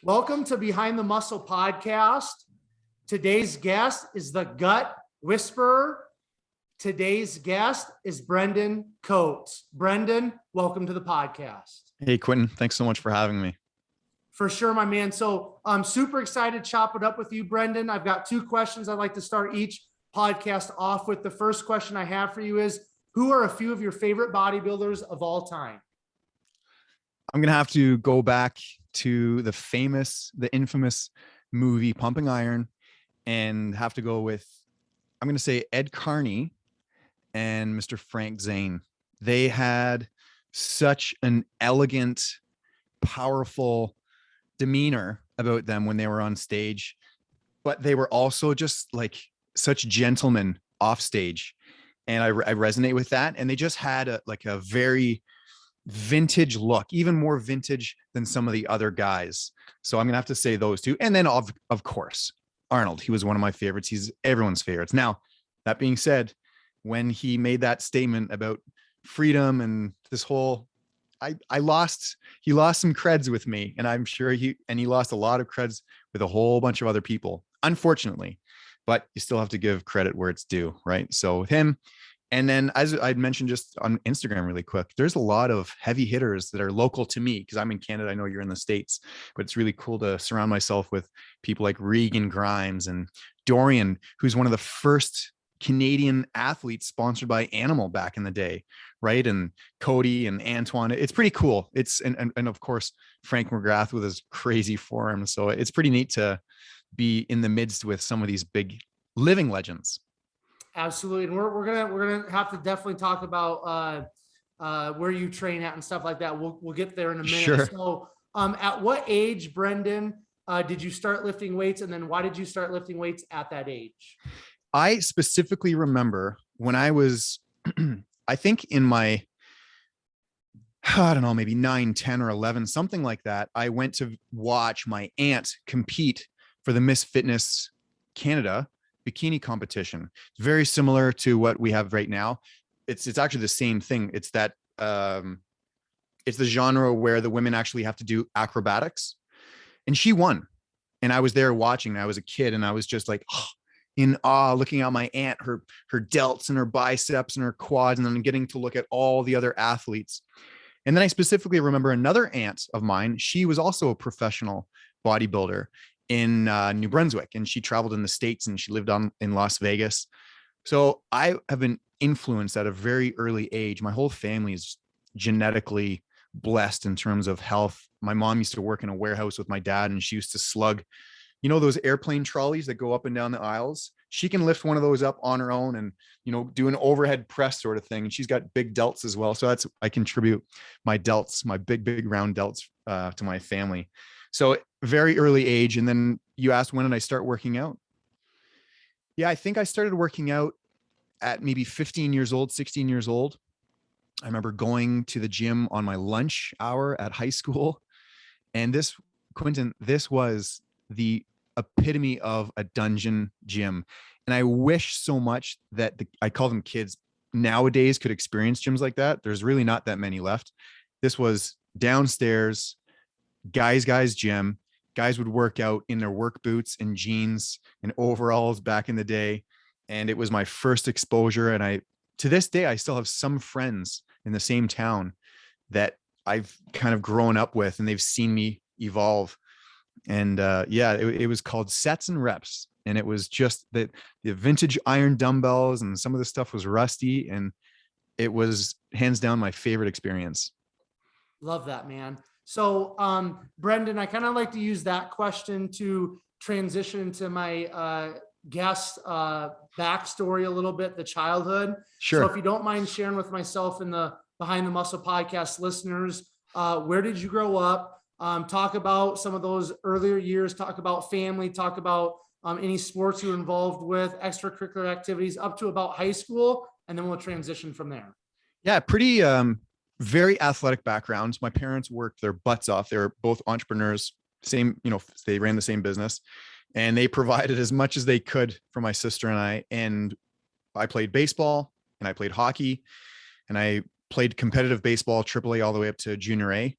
Welcome to Behind the Muscle podcast. Today's guest is the Gut Whisperer. Today's guest is Brendan Coates. Brendan, welcome to the podcast. Hey, Quentin. Thanks so much for having me. For sure, my man. So I'm super excited to chop it up with you, Brendan. I've got two questions I'd like to start each podcast off with. The first question I have for you is, who are a few of your favorite bodybuilders of all time? I'm going to have to go back to the infamous movie Pumping Iron and have to go with, I'm going to say Ed Carney and Mr. Frank Zane. They had such an elegant, powerful demeanor about them when they were on stage, but they were also just like such gentlemen off stage. And I resonate with that. And they just had a very vintage look, even more vintage than some of the other guys. So I'm gonna have to say those two. And then of course, Arnold. He was one of my favorites. He's everyone's favorites. Now, that being said, when he made that statement about freedom and this whole, he lost some creds with me, and I'm sure he lost a lot of creds with a whole bunch of other people, unfortunately. But you still have to give credit where it's due, right? So with him. And then, as I'd mentioned just on Instagram really quick, there's a lot of heavy hitters that are local to me because I'm in Canada. I know you're in the States, but it's really cool to surround myself with people like Regan Grimes and Dorian, who's one of the first Canadian athletes sponsored by Animal back in the day, right? And Cody and Antoine. It's pretty cool. And of course, Frank McGrath with his crazy form. So it's pretty neat to be in the midst with some of these big living legends. Absolutely. And we're gonna have to definitely talk about where you train at and stuff like that. We'll get there in a minute. Sure. So at what age, Brendan, did you start lifting weights? And then why did you start lifting weights at that age? I specifically remember when I was, I think in my, I don't know, maybe 9, 10 or 11, something like that. I went to watch my aunt compete for the Miss Fitness Canada bikini competition. It's very similar to what we have right now. It's actually the same thing. It's that it's the genre where the women actually have to do acrobatics, and she won. And I was there watching. I was a kid, and I was just like in awe, looking at my aunt, her delts and her biceps and her quads, and then getting to look at all the other athletes. And then I specifically remember another aunt of mine. She was also a professional bodybuilder in New Brunswick, and she traveled in the States, and she lived in Las Vegas. So I have been influenced at a very early age. My whole family is genetically blessed in terms of health. My mom used to work in a warehouse with my dad, and she used to slug, those airplane trolleys that go up and down the aisles. She can lift one of those up on her own and, do an overhead press sort of thing. And she's got big delts as well. So I contribute my delts, my big round delts to my family. So very early age. And then you asked, when did I start working out? Yeah, I think I started working out at maybe 15 years old, 16 years old. I remember going to the gym on my lunch hour at high school. And this was the epitome of a dungeon gym. And I wish so much that I call them kids nowadays could experience gyms like that. There's really not that many left. This was downstairs, guys gym. Guys would work out in their work boots and jeans and overalls back in the day. And it was my first exposure. And to this day, I still have some friends in the same town that I've kind of grown up with, and they've seen me evolve. And it was called Sets and Reps. And it was just that the vintage iron dumbbells, and some of the stuff was rusty, and it was hands down my favorite experience. Love that, man. So, Brendan, I kind of like to use that question to transition to my guest backstory a little bit, the childhood. Sure. So if you don't mind sharing with myself and the Behind the Muscle podcast listeners, where did you grow up? Talk about some of those earlier years, talk about family, talk about any sports you were involved with, extracurricular activities up to about high school, and then we'll transition from there. Yeah, pretty very athletic backgrounds. My parents worked their butts off. They were both entrepreneurs, they ran the same business, and they provided as much as they could for my sister and I. And I played baseball, and I played hockey, and I played competitive baseball, AAA all the way up to junior A.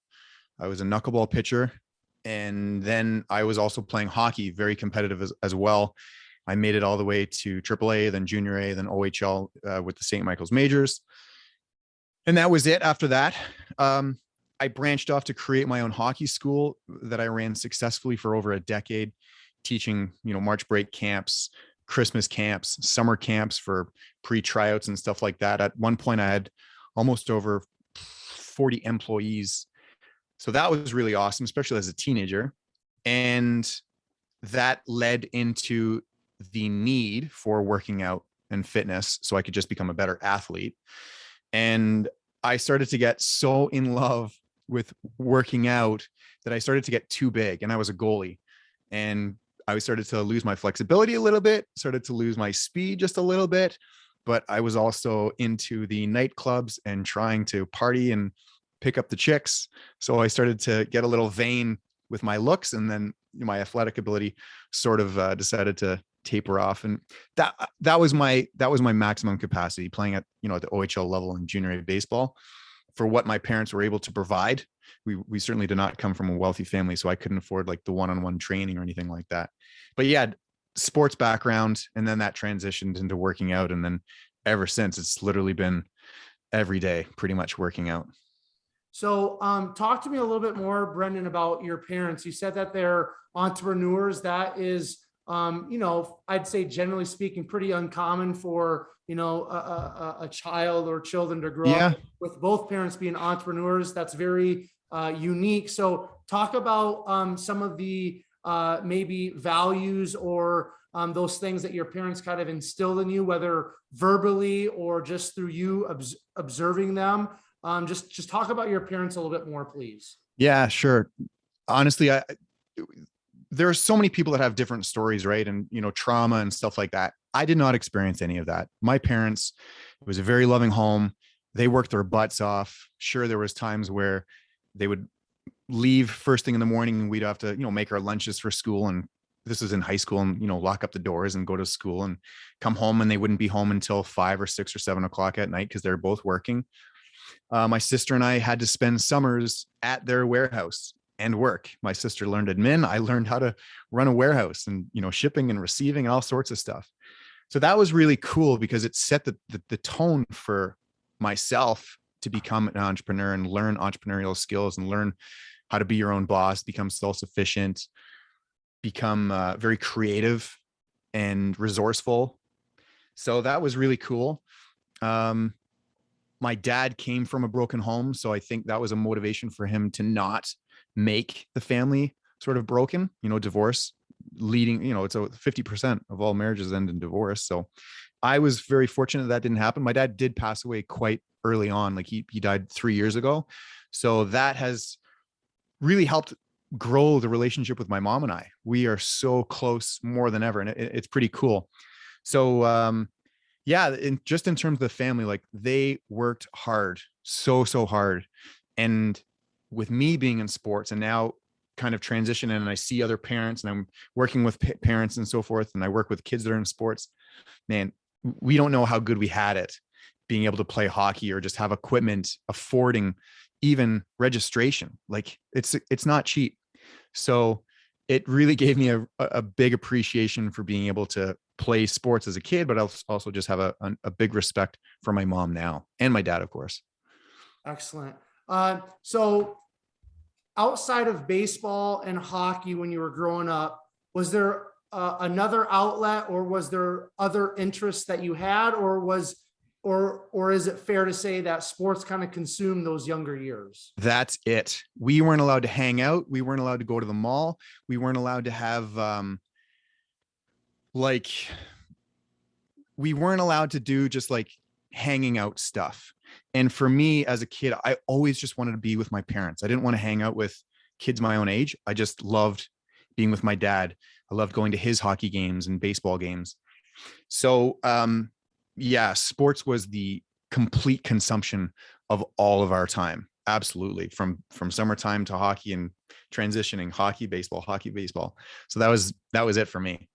I was a knuckleball pitcher. And then I was also playing hockey, very competitive as well. I made it all the way to AAA, then Junior A, then OHL with the St. Michael's Majors. And that was it after that. I branched off to create my own hockey school that I ran successfully for over a decade, teaching, March break camps, Christmas camps, summer camps for pre-tryouts and stuff like that. At one point, I had almost over 40 employees. So that was really awesome, especially as a teenager. And that led into the need for working out and fitness so I could just become a better athlete. And I started to get so in love with working out that I started to get too big, and I was a goalie, and I started to lose my flexibility a little bit, started to lose my speed just a little bit, but I was also into the nightclubs and trying to party and pick up the chicks. So I started to get a little vain with my looks, and then my athletic ability sort of decided to taper off. And that was my maximum capacity, playing at at the OHL level in junior A baseball for what my parents were able to provide. We certainly did not come from a wealthy family, so I couldn't afford like the one-on-one training or anything like that. But yeah, sports background, and then that transitioned into working out, and then ever since it's literally been every day pretty much working out. So talk to me a little bit more, Brendan, about your parents. You said that they're entrepreneurs. That is, I'd say generally speaking, pretty uncommon for, a child or children to grow up with both parents being entrepreneurs. That's very unique. So talk about some of the maybe values or those things that your parents kind of instilled in you, whether verbally or just through you observing them. Just talk about your parents a little bit more, please. Yeah, sure. Honestly, there are so many people that have different stories, right? And, trauma and stuff like that. I did not experience any of that. My parents, it was a very loving home. They worked their butts off. Sure, there was times where they would leave first thing in the morning and we'd have to, make our lunches for school. And this was in high school, and, lock up the doors and go to school and come home, and they wouldn't be home until 5 or 6 or 7 o'clock at night because they're both working. My sister and I had to spend summers at their warehouse and work. My sister learned admin. I learned how to run a warehouse and, shipping and receiving and all sorts of stuff. So that was really cool because it set the tone for myself to become an entrepreneur and learn entrepreneurial skills and learn how to be your own boss, become self-sufficient, become very creative and resourceful. So that was really cool. My dad came from a broken home, so I think that was a motivation for him to not make the family sort of broken, divorce leading, it's 50% of all marriages end in divorce. So I was very fortunate that didn't happen. My dad did pass away quite early on. Like he died 3 years ago. So that has really helped grow the relationship with my mom and I. We are so close more than ever. And it's pretty cool. So, yeah, just in terms of the family, like they worked hard, so hard. And with me being in sports and now kind of transitioning, and I see other parents, and I'm working with parents and so forth, and I work with kids that are in sports, man, we don't know how good we had it being able to play hockey or just have equipment affording even registration. Like it's not cheap. So it really gave me a big appreciation for being able to play sports as a kid, but also just have a big respect for my mom now, and my dad, of course. Excellent. So outside of baseball and hockey, when you were growing up, was there another outlet, or was there other interests that you had, or is it fair to say that sports kind of consumed those younger years? That's it. We weren't allowed to hang out. We weren't allowed to go to the mall. We weren't allowed to have we weren't allowed to do just like hanging out stuff. And for me as a kid, I always just wanted to be with my parents. I didn't want to hang out with kids my own age. I just loved being with my dad. I loved going to his hockey games and baseball games. So, yeah, sports was the complete consumption of all of our time. Absolutely. From summertime to hockey and transitioning hockey, baseball. So that was it for me.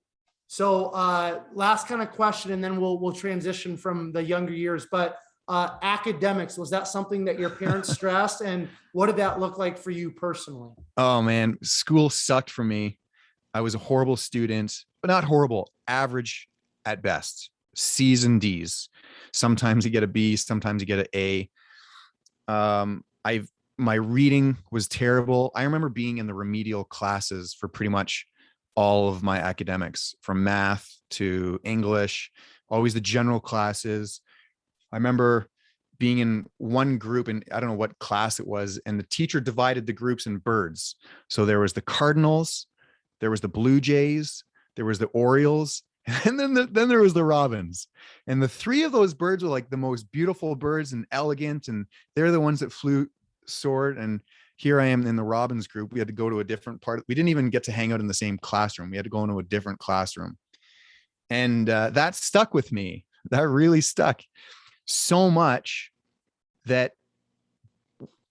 So last kind of question, and then we'll transition from the younger years. But Academics, was that something that your parents stressed? And what did that look like for you personally? Oh man, school sucked for me. I was a horrible student, but not horrible, average at best. C's and D's. Sometimes you get a B, sometimes you get an A. My reading was terrible. I remember being in the remedial classes for pretty much all of my academics, from math to English, always the general classes. I remember being in one group, and I don't know what class it was, and the teacher divided the groups in birds. So there was the Cardinals, there was the Blue Jays, there was the Orioles, and then there was the Robins. And the three of those birds were like the most beautiful birds and elegant, and they're the ones that soared. And here I am in the Robins group. We had to go to a different part. We didn't even get to hang out in the same classroom. We had to go into a different classroom. And that stuck with me. That really stuck so much that,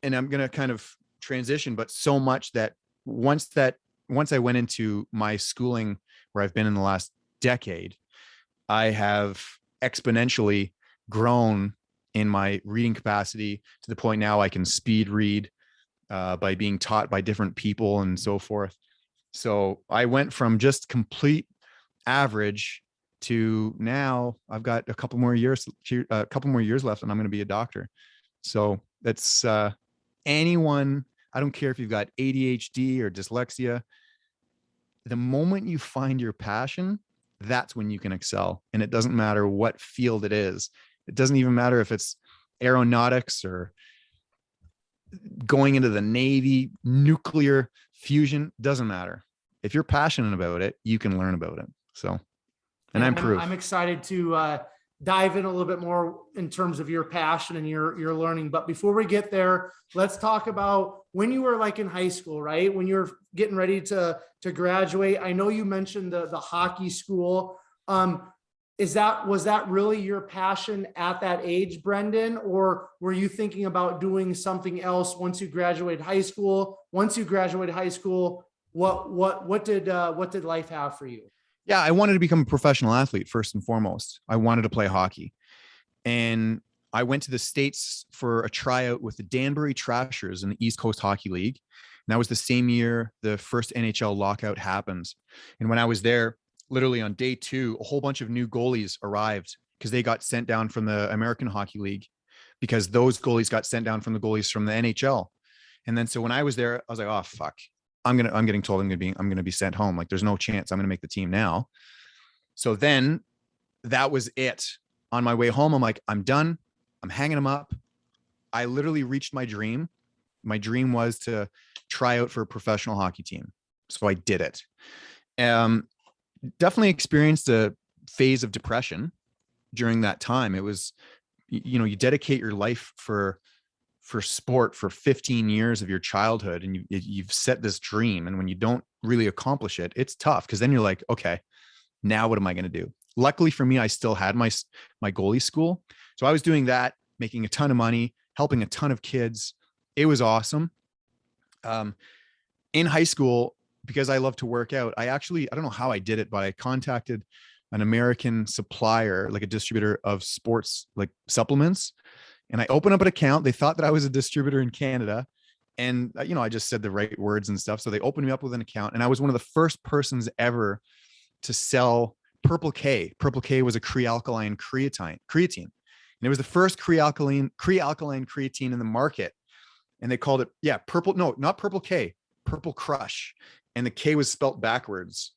and I'm going to kind of transition, but so much that once I went into my schooling, where I've been in the last decade, I have exponentially grown in my reading capacity to the point now I can speed read by being taught by different people and so forth. So I went from just complete average to now I've got a couple more years left, and I'm going to be a doctor. So that's anyone. I don't care if you've got ADHD or dyslexia. The moment you find your passion, that's when you can excel. And it doesn't matter what field it is. It doesn't even matter if it's aeronautics or going into the Navy, nuclear fusion, doesn't matter. If you're passionate about it, you can learn about it. So, and I'm excited to dive in a little bit more in terms of your passion and your learning. But before we get there, let's talk about when you were like in high school, right? When you're getting ready to graduate. I know you mentioned the hockey school. Was that really your passion at that age, Brendan? Or were you thinking about doing something else once you graduated high school? Once you graduated high school, what did life have for you? Yeah, I wanted to become a professional athlete first and foremost. I wanted to play hockey. And I went to the States for a tryout with the Danbury Trashers in the East Coast Hockey League. And that was the same year the first NHL lockout happened. And when I was there, literally on day 2, a whole bunch of new goalies arrived because they got sent down from the American Hockey League, because those goalies got sent down from the goalies from the NHL. And then so when I was there, I was like, oh fuck, I'm getting told I'm going to be sent home. Like, there's no chance I'm going to make the team now. So then that was it. On my way home, I'm like, I'm done. I'm hanging them up. I literally reached my dream. My dream was to try out for a professional hockey team. So I did it. Definitely experienced a phase of depression during that time. It was, you dedicate your life for sport for 15 years of your childhood, and you've set this dream. And when you don't really accomplish it, it's tough, because then you're like, okay, now what am I going to do? Luckily for me, I still had my goalie school. So I was doing that, making a ton of money, helping a ton of kids. It was awesome. In high school, because I love to work out, I don't know how I did it, but I contacted an American supplier, like a distributor of sports, like supplements. And I opened up an account. They thought that I was a distributor in Canada. And, I just said the right words and stuff. So they opened me up with an account, and I was one of the first persons ever to sell Purple K. Purple K was a crealkaline creatine. And it was the first crealkaline creatine in the market. And they called it, not Purple K, Purple Crush. And the K was spelt backwards.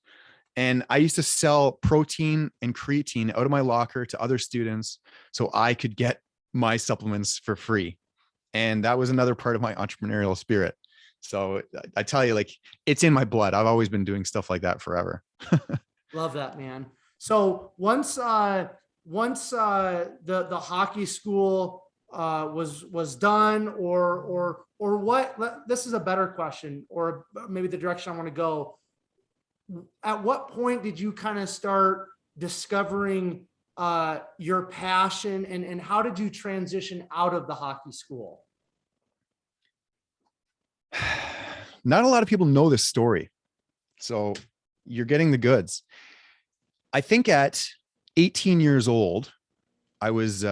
And I used to sell protein and creatine out of my locker to other students so I could get my supplements for free. And that was another part of my entrepreneurial spirit. So I tell you, like, it's in my blood. I've always been doing stuff like that forever. Love that, man. So once the hockey school was done, or what, this is a better question, or maybe the direction I want to go. At what point did you kind of start discovering your passion, and how did you transition out of the hockey school? Not a lot of people know this story, so you're getting the goods. I think at 18 years old, I was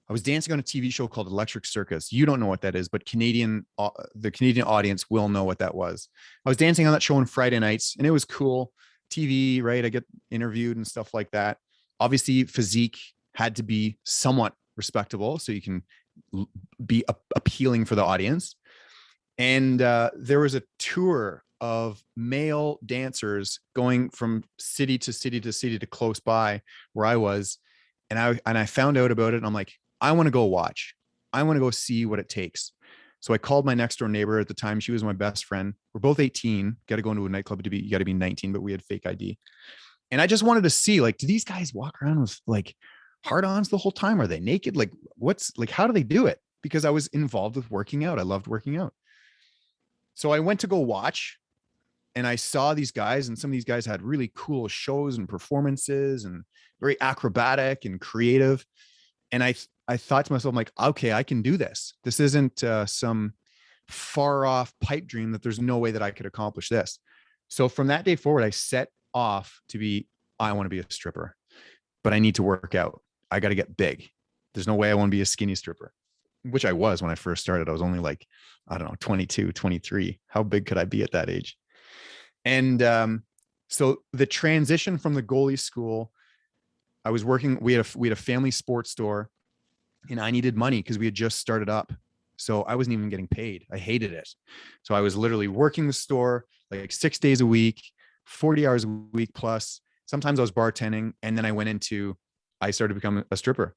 I was dancing on a TV show called Electric Circus. You don't know what that is, but the Canadian audience will know what that was. I was dancing on that show on Friday nights, and it was cool. TV, right? I get interviewed and stuff like that. Obviously, physique had to be somewhat respectable so you can be appealing for the audience. And there was a tour of male dancers going from city to city to city to close by where I was. And I found out about it, and I'm like, I want to go watch. I want to go see what it takes. So I called my next door neighbor at the time. She was my best friend. We're both 18. Got to go into a nightclub you got to be 19, but we had fake ID. And I just wanted to see, like, do these guys walk around with like hard-ons the whole time? Are they naked? Like, how do they do it? Because I was involved with working out. I loved working out. So I went to go watch, and I saw these guys, and some of these guys had really cool shows and performances and very acrobatic and creative. And I thought to myself, I'm like, okay, I can do this. This isn't some far off pipe dream that there's no way that I could accomplish this. So from that day forward, I set off I want to be a stripper, but I need to work out. I got to get big. There's no way I want to be a skinny stripper, which I was when I first started. I was only like, I don't know, 22, 23. How big could I be at that age? And so the transition from the goalie school, I was working, we had a family sports store, and I needed money because we had just started up. So I wasn't even getting paid. I hated it. So I was literally working the store like 6 days a week, 40 hours a week plus. Sometimes I was bartending. And then I started to become a stripper.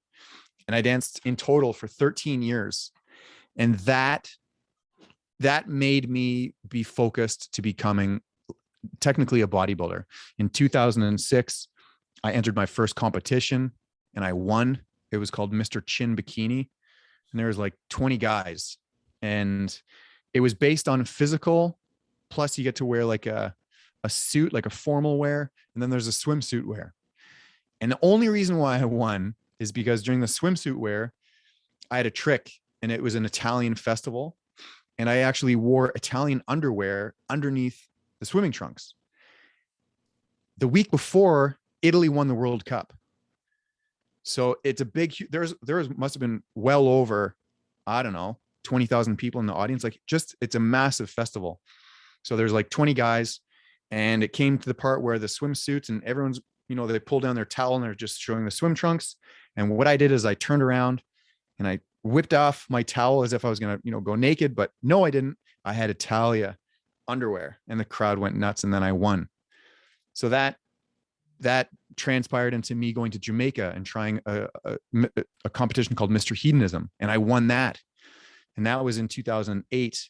And I danced in total for 13 years. And that made me be focused to becoming technically a bodybuilder. In 2006, I entered my first competition and I won. It was called Mr. Chin Bikini. And there was like 20 guys. And it was based on physical. Plus you get to wear like a suit, like a formal wear. And then there's a swimsuit wear. And the only reason why I won is because during the swimsuit wear, I had a trick, and it was an Italian festival. And I actually wore Italian underwear underneath the swimming trunks. The week before, Italy won the World Cup. So it's a big, must have been well over, I don't know, 20,000 people in the audience. It's a massive festival. So there's like 20 guys, and it came to the part where the swimsuits and everyone's, they pull down their towel and they're just showing the swim trunks. And what I did is I turned around and I whipped off my towel as if I was going to, go naked, but no, I didn't. I had Italia underwear, and the crowd went nuts, and then I won. So that transpired into me going to Jamaica and trying a competition called Mr. Hedonism. And I won that. And that was in 2008.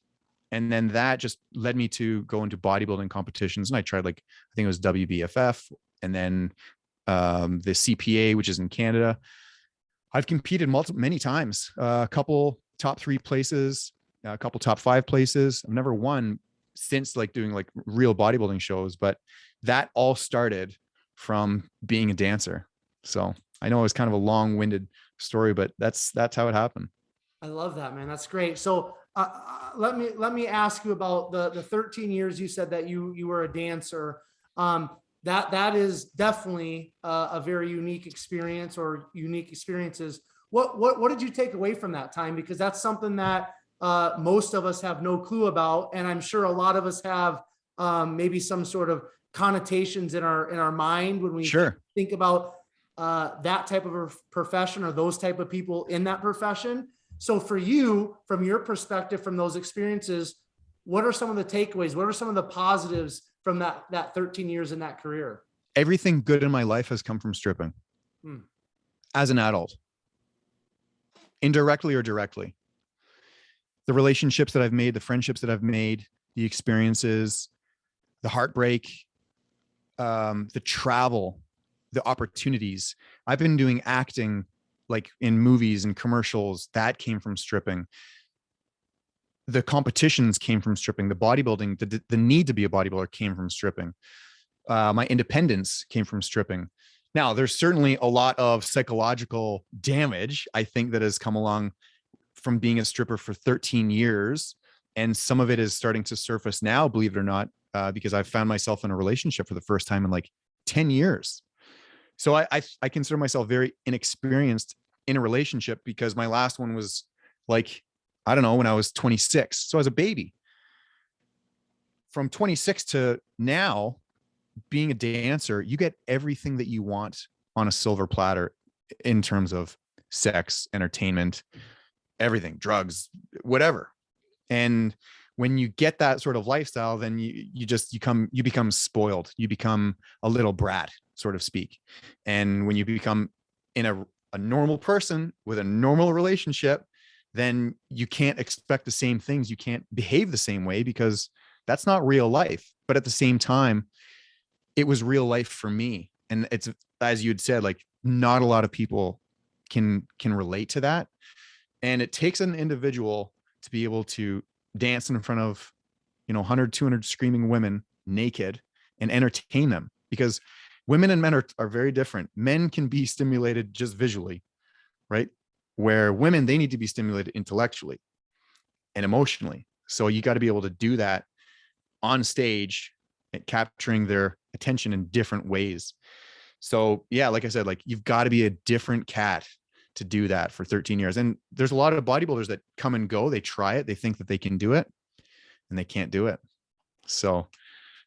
And then that just led me to go into bodybuilding competitions. And I tried I think it was WBFF, and then the CPA, which is in Canada. I've competed many times, a couple top 3 places, a couple top 5 places. I've never won since doing real bodybuilding shows, but that all started from being a dancer. So I know it was kind of a long-winded story, but that's how it happened. I love that, man. That's great. So let me ask you about the 13 years you said that you were a dancer. That is definitely a very unique experience, or unique experiences. What did you take away from that time? Because that's something that most of us have no clue about, and I'm sure a lot of us have maybe some sort of connotations in our mind when we think about that type of a profession, or those type of people in that profession. So for you, from your perspective, from those experiences, what are some of the takeaways? What are some of the positives from that 13 years in that career? Everything good in my life has come from stripping as an adult, indirectly or directly. The relationships that I've made, the friendships that I've made, the experiences, the heartbreak, the travel, the opportunities. I've been doing acting in movies and commercials. That came from stripping. The competitions came from stripping. The bodybuilding, the need to be a bodybuilder came from stripping. My independence came from stripping. Now, there's certainly a lot of psychological damage, I think, that has come along from being a stripper for 13 years. And some of it is starting to surface now, believe it or not, because I've found myself in a relationship for the first time in 10 years. So I consider myself very inexperienced in a relationship, because my last one was like, I don't know, when I was 26. So I was a baby. From 26 to now, being a dancer, you get everything that you want on a silver platter in terms of sex, entertainment, everything, drugs, whatever. And when you get that sort of lifestyle, then you become spoiled. You become a little brat, sort of speak. And when you become in a normal person with a normal relationship, then you can't expect the same things. You can't behave the same way, because that's not real life. But at the same time, it was real life for me. And it's, as you'd said, like, not a lot of people can relate to that. And it takes an individual to be able to dance in front of, 100, 200 screaming women naked and entertain them, because women and men are very different. Men can be stimulated just visually, right? Where women, they need to be stimulated intellectually and emotionally. So you got to be able to do that on stage and capturing their attention in different ways. So yeah, like I said, like, you've got to be a different cat to do that for 13 years. And there's a lot of bodybuilders that come and go. They try it. They think that they can do it, and they can't do it. So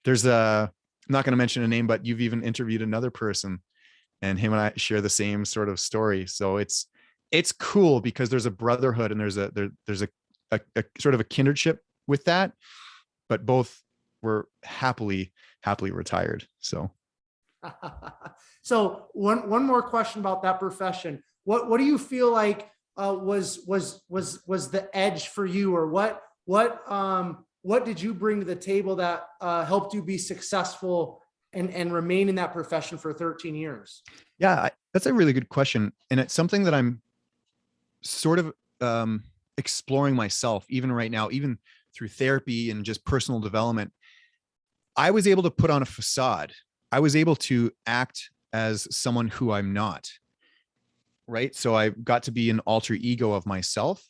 there's I'm not going to mention a name, but you've even interviewed another person, and him and I share the same sort of story. So it's cool, because there's a brotherhood, and there's a sort of a kindredship with that, but both were happily retired. So So one more question about that profession. What do you feel like was the edge for you, or what did you bring to the table that helped you be successful and remain in that profession for 13 years? yeah, that's a really good question. And it's something that I'm sort of exploring myself, even right now, even through therapy and just personal development. I was able to put on a facade. I was able to act as someone who I'm not, right? So I got to be an alter ego of myself.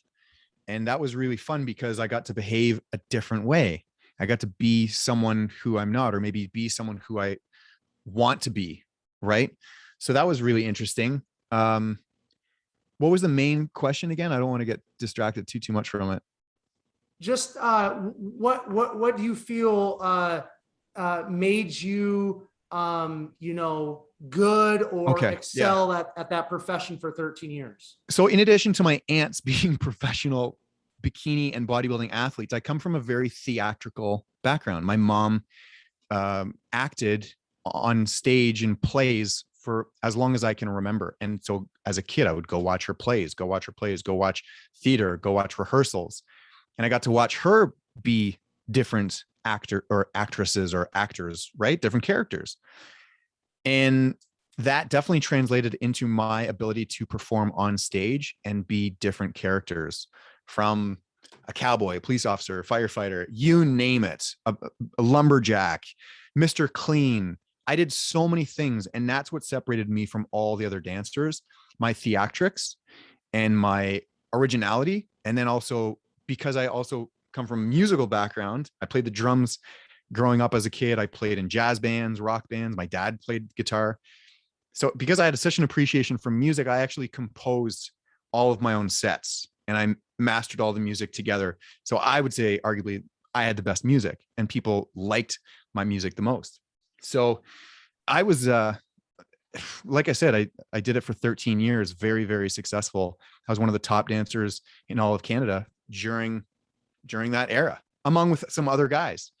And that was really fun, because I got to behave a different way. I got to be someone who I'm not, or maybe be someone who I want to be, right? So that was really interesting. What was the main question again? I don't want to get distracted too much from it. Just what do you feel made you good or Okay. Yeah. excel at that profession for 13 years? So in addition to my aunts being professional bikini and bodybuilding athletes, I come from a very theatrical background. My mom acted on stage in plays for as long as I can remember. And so as a kid, I would go watch her plays, go watch theater, go watch rehearsals. And I got to watch her be different actor or actresses or actors, right? Different characters. And that definitely translated into my ability to perform on stage and be different characters, from a cowboy, a police officer, firefighter, you name it, a lumberjack, Mr. Clean. I did so many things, and that's what separated me from all the other dancers, my theatrics and my originality. And then also, because I also come from a musical background, I played the drums growing up as a kid. I played in jazz bands, rock bands. My dad played guitar. So because I had such an appreciation for music, I actually composed all of my own sets, and I mastered all the music together. So I would say arguably I had the best music, and people liked my music the most. So I was, like I said, I did it for 13 years, very, very successful. I was one of the top dancers in all of Canada during that era, among with some other guys.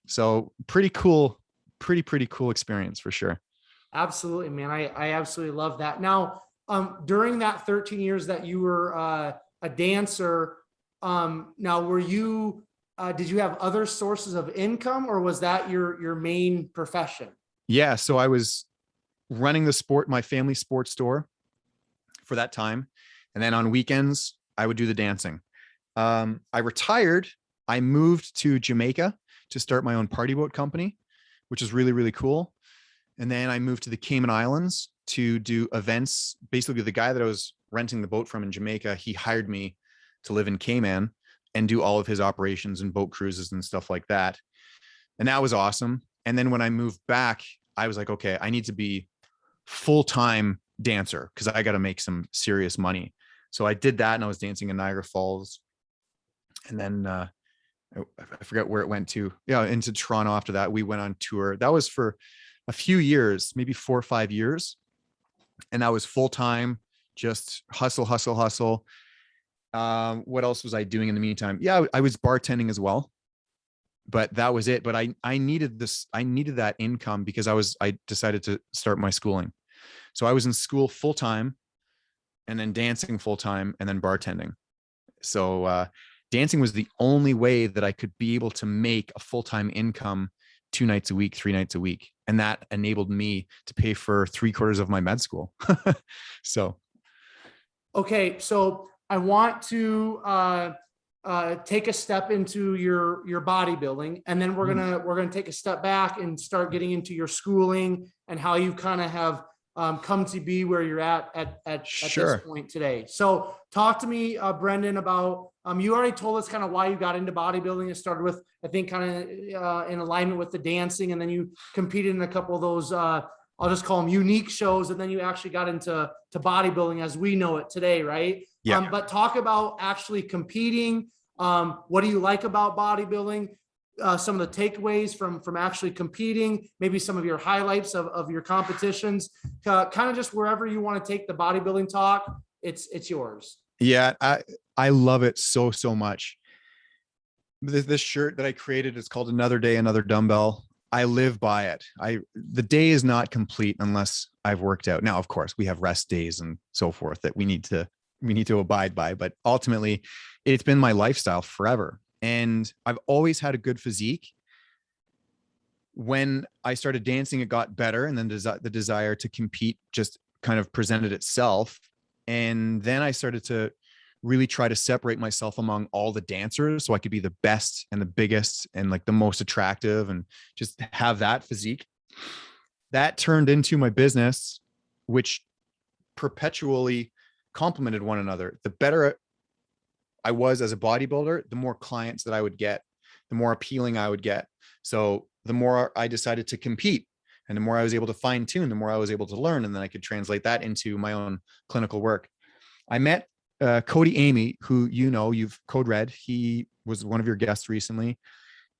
So pretty cool, pretty cool experience for sure. Absolutely, man. I absolutely love that. Now, during that 13 years that you were a dancer, now did you have other sources of income, or was that your main profession? Yeah. So I was running my family sports store for that time. And then on weekends, I would do the dancing. I retired. I moved to Jamaica to start my own party boat company, which is really, really cool. And then I moved to the Cayman Islands to do events. Basically, the guy that I was renting the boat from in Jamaica, he hired me to live in Cayman and do all of his operations and boat cruises and stuff like that. And that was awesome. And then when I moved back, I was like, okay, I need to be full-time dancer because I got to make some serious money. So I did that, and I was dancing in Niagara Falls, and then I forget where it went to. Yeah, into Toronto after that. We went on tour. That was for a few years, maybe 4 or 5 years. And that was full time, just hustle, hustle, hustle. What else was I doing in the meantime? Yeah, I was bartending as well, but that was it. But I needed this. I needed that income because I decided to start my schooling. So I was in school full time, and then dancing full time, and then bartending. So dancing was the only way that I could be able to make a full-time income 2 nights a week, 3 nights a week. And that enabled me to pay for 3/4 of my med school. So. Okay. So I want to take a step into your bodybuilding, and then we're gonna take a step back and start getting into your schooling and how you kind of have come to be where you're at this point today. So talk to me, Brendan, about, you already told us kind of why you got into bodybuilding. It started with, I think, kind of in alignment with the dancing, and then you competed in a couple of those, I'll just call them unique shows. And then you actually got into bodybuilding as we know it today. Right. Yeah. But talk about actually competing. What do you like about bodybuilding? Some of the takeaways from actually competing, maybe some of your highlights of your competitions, kind of just wherever you want to take the bodybuilding talk, it's yours. Yeah. I love it so much. This shirt that I created is called Another Day, Another Dumbbell. I live by it. The day is not complete unless I've worked out. Now, of course, we have rest days and so forth that we need to abide by, but ultimately it's been my lifestyle forever. And I've always had a good physique. When I started dancing, it got better. And then the desire to compete just kind of presented itself. And then I started to really try to separate myself among all the dancers so I could be the best and the biggest and like the most attractive and just have that physique. That turned into my business, which perpetually complemented one another. The better I was as a bodybuilder, the more clients that I would get, the more appealing I would get. So the more I decided to compete, and the more I was able to fine tune, the more I was able to learn. And then I could translate that into my own clinical work. I met Cody Amy, who, you've code red. He was one of your guests recently,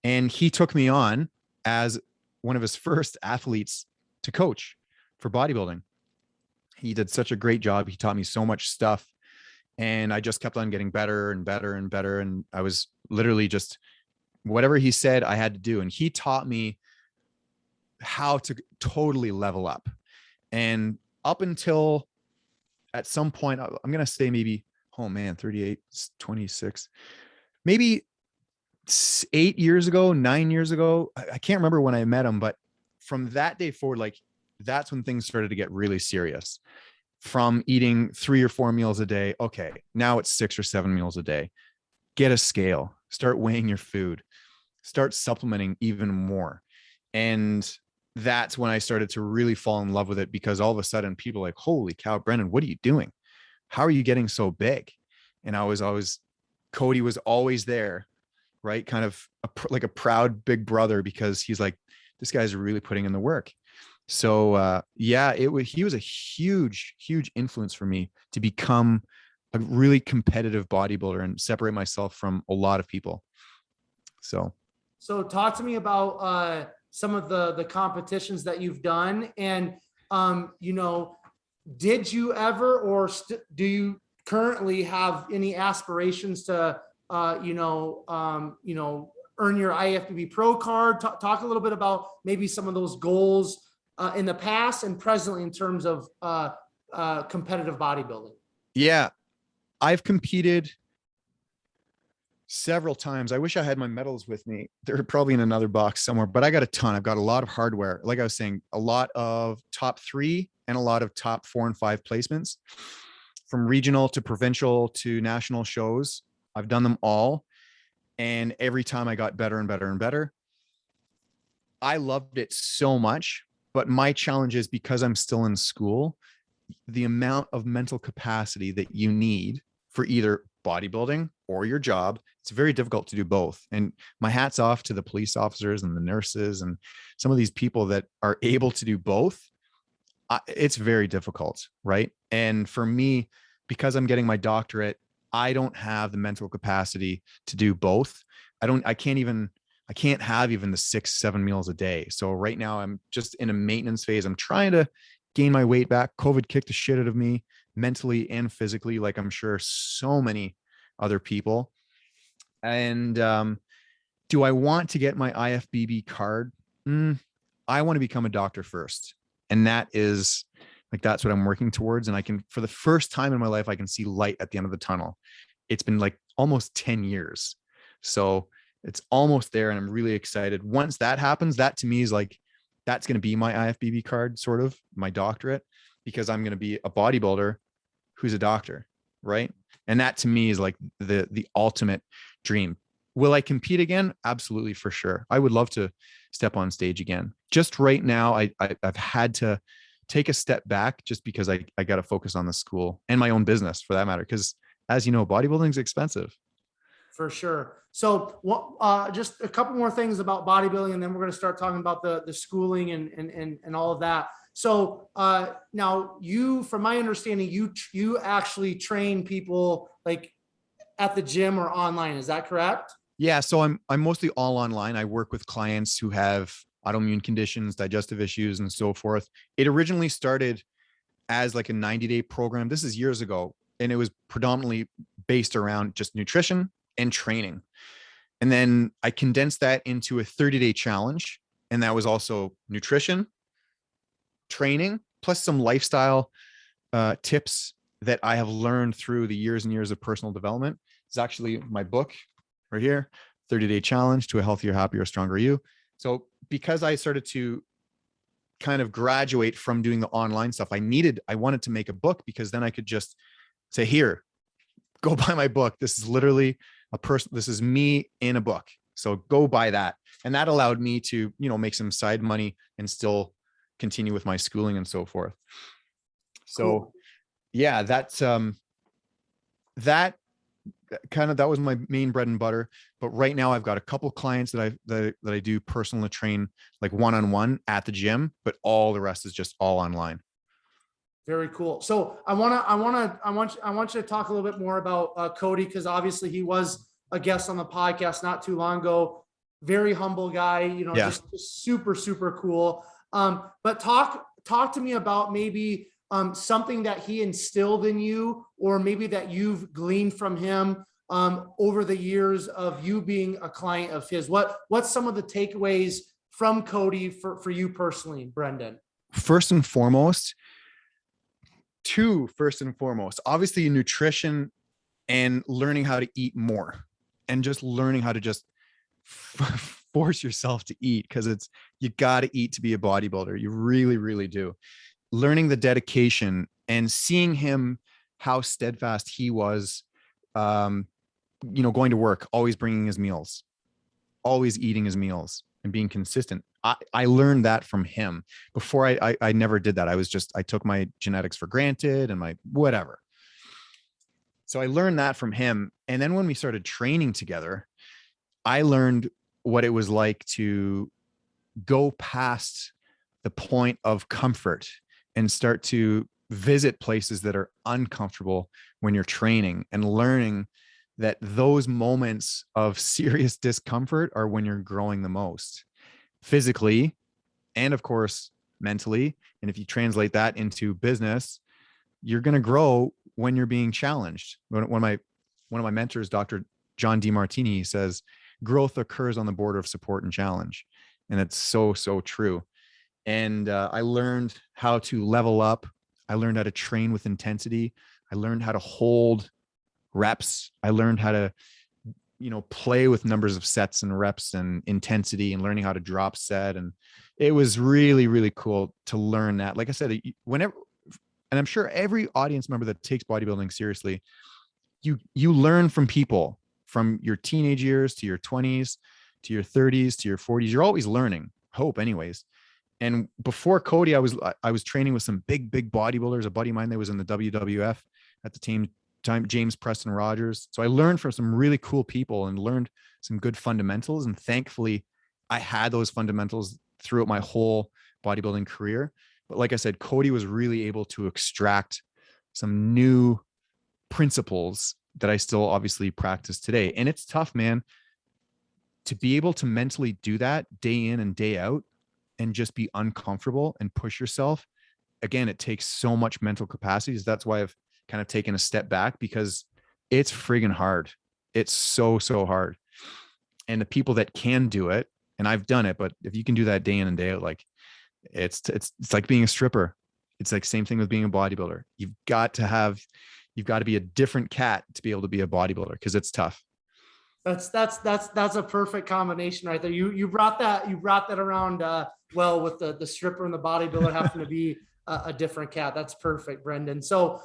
and he took me on as one of his first athletes to coach for bodybuilding. He did such a great job. He taught me so much stuff, and I just kept on getting better and better and better. And I was literally just whatever he said I had to do. And he taught me how to totally level up. And up until at some point, I'm going to say maybe, 38, 26, maybe 8 years ago, 9 years ago. I can't remember when I met him, but from that day forward, like that's when things started to get really serious. From eating 3 or 4 meals a day. Okay, now it's 6 or 7 meals a day. Get a scale, start weighing your food, start supplementing even more. And that's when I started to really fall in love with it, because all of a sudden people are like, holy cow, Brendan, what are you doing? How are you getting so big? And Cody was always there, right? Kind of like a proud big brother, because he's like, this guy's really putting in the work. So he was a huge influence for me to become a really competitive bodybuilder and separate myself from a lot of people. So talk to me about some of the competitions that you've done, and did you ever or do you currently have any aspirations to earn your IFBB Pro card? Talk a little bit about maybe some of those goals in the past and presently in terms of competitive bodybuilding. Yeah, I've competed several times. I wish I had my medals with me. They're probably in another box somewhere, but I got a ton. I've got a lot of hardware. Like I was saying, a lot of top 3 and a lot of top 4 and 5 placements, from regional to provincial to national shows. I've done them all. And every time I got better and better and better. I loved it so much, but my challenge is, because I'm still in school, the amount of mental capacity that you need for either bodybuilding or your job, it's very difficult to do both. And my hat's off to the police officers and the nurses and some of these people that are able to do both. it's very difficult, right? And for me, because I'm getting my doctorate, I don't have the mental capacity to do both. I can't have even the 6, 7 meals a day. So right now I'm just in a maintenance phase. I'm trying to gain my weight back. COVID kicked the shit out of me mentally and physically, like I'm sure so many other people. And do I want to get my IFBB card? I want to become a doctor first. And that's what I'm working towards. And I can, for the first time in my life, I can see light at the end of the tunnel. It's been like almost 10 years. So it's almost there. And I'm really excited. Once that happens, that to me is like, that's going to be my IFBB card, sort of my doctorate, because I'm going to be a bodybuilder who's a doctor. Right. And that to me is like the ultimate dream. Will I compete again? Absolutely, for sure. I would love to step on stage again. Just right now, I've had to take a step back just because I got to focus on the school and my own business for that matter. Because as you know, bodybuilding is expensive. For sure. So just a couple more things about bodybuilding, and then we're going to start talking about the schooling and all of that. So now you, from my understanding, you actually train people like at the gym or online. Is that correct? Yeah. So I'm mostly all online. I work with clients who have autoimmune conditions, digestive issues, and so forth. It originally started as like a 90-day program. This is years ago. And it was predominantly based around just nutrition and training. And then I condensed that into a 30-day challenge. And that was also nutrition, training, plus some lifestyle tips that I have learned through the years and years of personal development. It's actually my book right here, 30-day challenge to a healthier, happier, stronger you. So because I started to kind of graduate from doing the online stuff, I wanted to make a book, because then I could just say, here, go buy my book. This is literally this is me in a book. So go buy that. And that allowed me to, make some side money and still continue with my schooling and so forth. So cool. Yeah, that was my main bread and butter. But right now I've got a couple clients that I do personal train, like one-on-one at the gym, but all the rest is just all online. Very cool. So I want you to talk a little bit more about Cody, because obviously he was a guest on the podcast not too long ago. Very humble guy, just super, super cool. But talk to me about maybe something that he instilled in you, or maybe that you've gleaned from him over the years of you being a client of his. What's some of the takeaways from Cody for you personally, Brendan? First and foremost, obviously nutrition and learning how to eat more, and just learning how to just force yourself to eat, because you got to eat to be a bodybuilder. You really, really do. Learning the dedication and seeing him, how steadfast he was, going to work, always bringing his meals, always eating his meals, and being consistent. I learned that from him. Before I never did that. I took my genetics for granted and my whatever. So I learned that from him. And then when we started training together, I learned what it was like to go past the point of comfort and start to visit places that are uncomfortable when you're training, and learning that those moments of serious discomfort are when you're growing the most, physically and of course mentally. And if you translate that into business, you're going to grow when you're being challenged. One of my mentors, Dr. John DeMartini, says growth occurs on the border of support and challenge. And it's so, so true. And I learned how to level up. I learned how to train with intensity. I learned how to hold reps. I learned how to, play with numbers of sets and reps and intensity, and learning how to drop set. And it was really, really cool to learn that. Like I said, whenever, and I'm sure every audience member that takes bodybuilding seriously, you learn from people from your teenage years to your 20s, to your 30s, to your 40s. You're always learning, hope anyways. And before Cody, I was training with some big bodybuilders. A buddy of mine that was in the WWF at the time, James Preston Rogers. So I learned from some really cool people and learned some good fundamentals. And thankfully, I had those fundamentals throughout my whole bodybuilding career. But like I said, Cody was really able to extract some new principles that I still obviously practice today. And it's tough, man, to be able to mentally do that day in and day out and just be uncomfortable and push yourself. Again, it takes so much mental capacity. That's why I've kind of taken a step back, because it's friggin' hard. It's so, so hard. And the people that can do it, and I've done it, but if you can do that day in and day out, like it's like being a stripper. It's like same thing with being a bodybuilder. You've got to be a different cat to be able to be a bodybuilder, because it's tough. That's a perfect combination right there. You brought that around well, with the stripper and the bodybuilder having to be a different cat. That's perfect, Brendan. So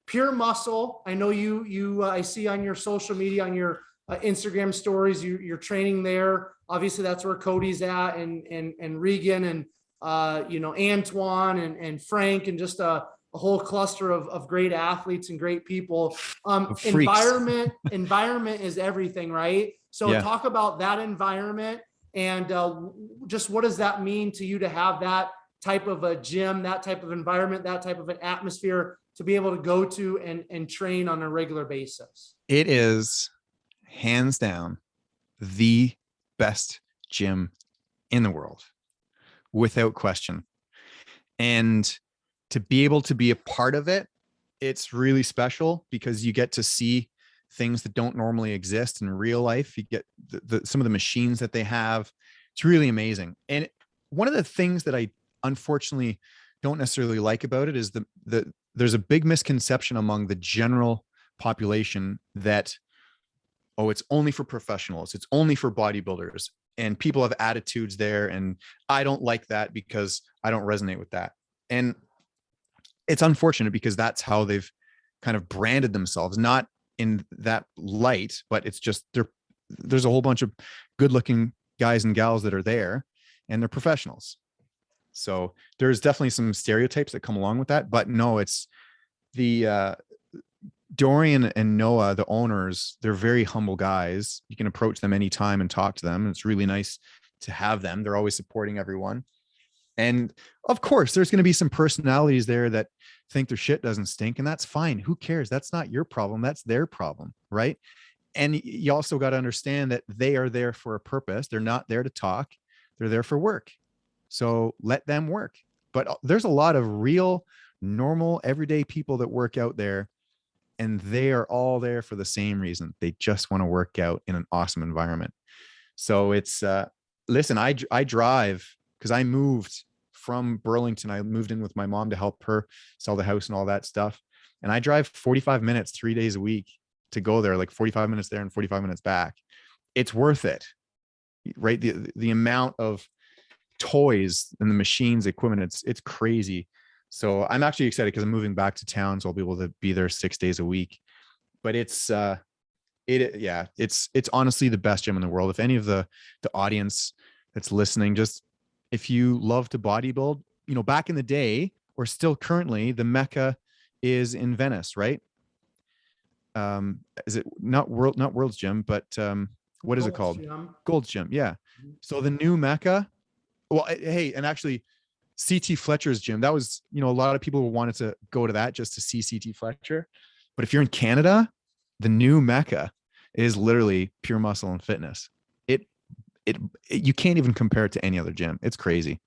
Pure Muscle, I know you I see on your social media, on your Instagram stories, you're training there. Obviously that's where Cody's at, and Regan, and Antoine and Frank, and just a whole cluster of great athletes and great people. Environment is everything, right? So Yeah. talk about that environment, and just what does that mean to you to have that type of a gym, that type of environment, that type of an atmosphere to be able to go to and train on a regular basis? It is hands down the best gym in the world, without question. And to be able to be a part of it, it's really special, because you get to see things that don't normally exist in real life. You get some of the machines that they have. It's really amazing. And one of the things that I unfortunately don't necessarily like about it is there's a big misconception among the general population that, oh, it's only for professionals, it's only for bodybuilders, and people have attitudes there. And I don't like that because I don't resonate with that. And it's unfortunate, because that's how they've kind of branded themselves, not in that light, but it's just there's a whole bunch of good looking guys and gals that are there, and they're professionals. So there's definitely some stereotypes that come along with that, but no, it's the Dorian and Noah, the owners, they're very humble guys. You can approach them anytime and talk to them. It's really nice to have them. They're always supporting everyone. And of course, there's going to be some personalities there that think their shit doesn't stink, and that's fine. Who cares? That's not your problem. That's their problem, right? And you also got to understand that they are there for a purpose. They're not there to talk. They're there for work. So let them work. But there's a lot of real, normal, everyday people that work out there, and they are all there for the same reason. They just want to work out in an awesome environment. So it's, listen, I drive, because I moved from Burlington. I moved in with my mom to help her sell the house and all that stuff. And I drive 45 minutes, 3 days a week to go there, like 45 minutes there and 45 minutes back. It's worth it, right? The amount of toys and the machines, equipment, it's crazy. So I'm actually excited, because I'm moving back to town, so I'll be able to be there 6 days a week. But it's honestly the best gym in the world. If any of the audience that's listening, just if you love to bodybuild, back in the day, or still currently, the Mecca is in Venice, right? Is it not World's Gym, but what is it called? Gold's Gym. Yeah. So the new Mecca. Well, hey, and actually CT Fletcher's gym, that was, a lot of people wanted to go to that just to see CT Fletcher. But if you're in Canada, the new Mecca is literally Pure Muscle and Fitness. You can't even compare it to any other gym. It's crazy.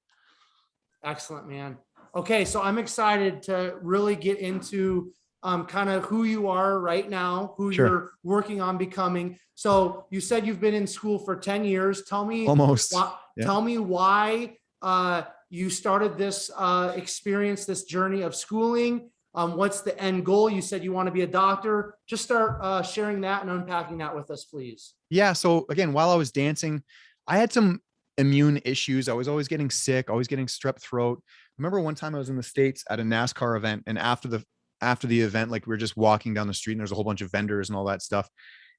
Excellent, man. Okay. So I'm excited to really get into kind of who you are right now, who Sure. you're working on becoming. So you said you've been in school for 10 years. Tell me almost. Tell me why you started this experience, this journey of schooling. What's the end goal? You said you want to be a doctor. Just start sharing that and unpacking that with us, please. Yeah. So again, while I was dancing, I had some immune issues. I was always getting sick, always getting strep throat. I remember one time I was in the States at a NASCAR event, and after the event, like we were just walking down the street, and there's a whole bunch of vendors and all that stuff.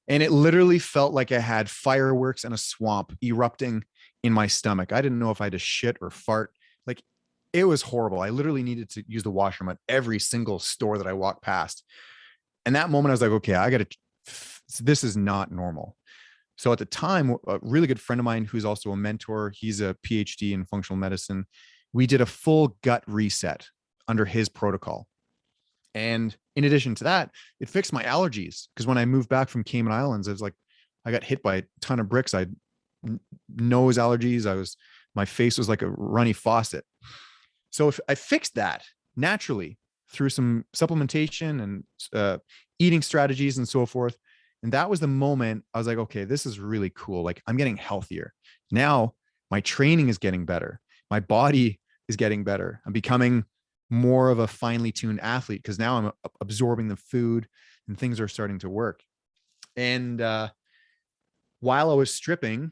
And it literally felt like I had fireworks and a swamp erupting in my stomach. I didn't know if I had to shit or fart. Like, it was horrible. I literally needed to use the washroom at every single store that I walked past. And that moment I was like, okay, this is not normal. So at the time, a really good friend of mine, who's also a mentor, he's a PhD in functional medicine. we did a full gut reset under his protocol. And in addition to that, it fixed my allergies. Because when I moved back from Cayman Islands, it was like, I got hit by a ton of bricks. I had nose allergies. My face was like a runny faucet. So if I fixed that naturally through some supplementation and eating strategies and so forth. And that was the moment I was like, okay, this is really cool. Like, I'm getting healthier. Now my training is getting better. My body is getting better. I'm becoming more of a finely tuned athlete because now I'm absorbing the food and things are starting to work. And while I was stripping,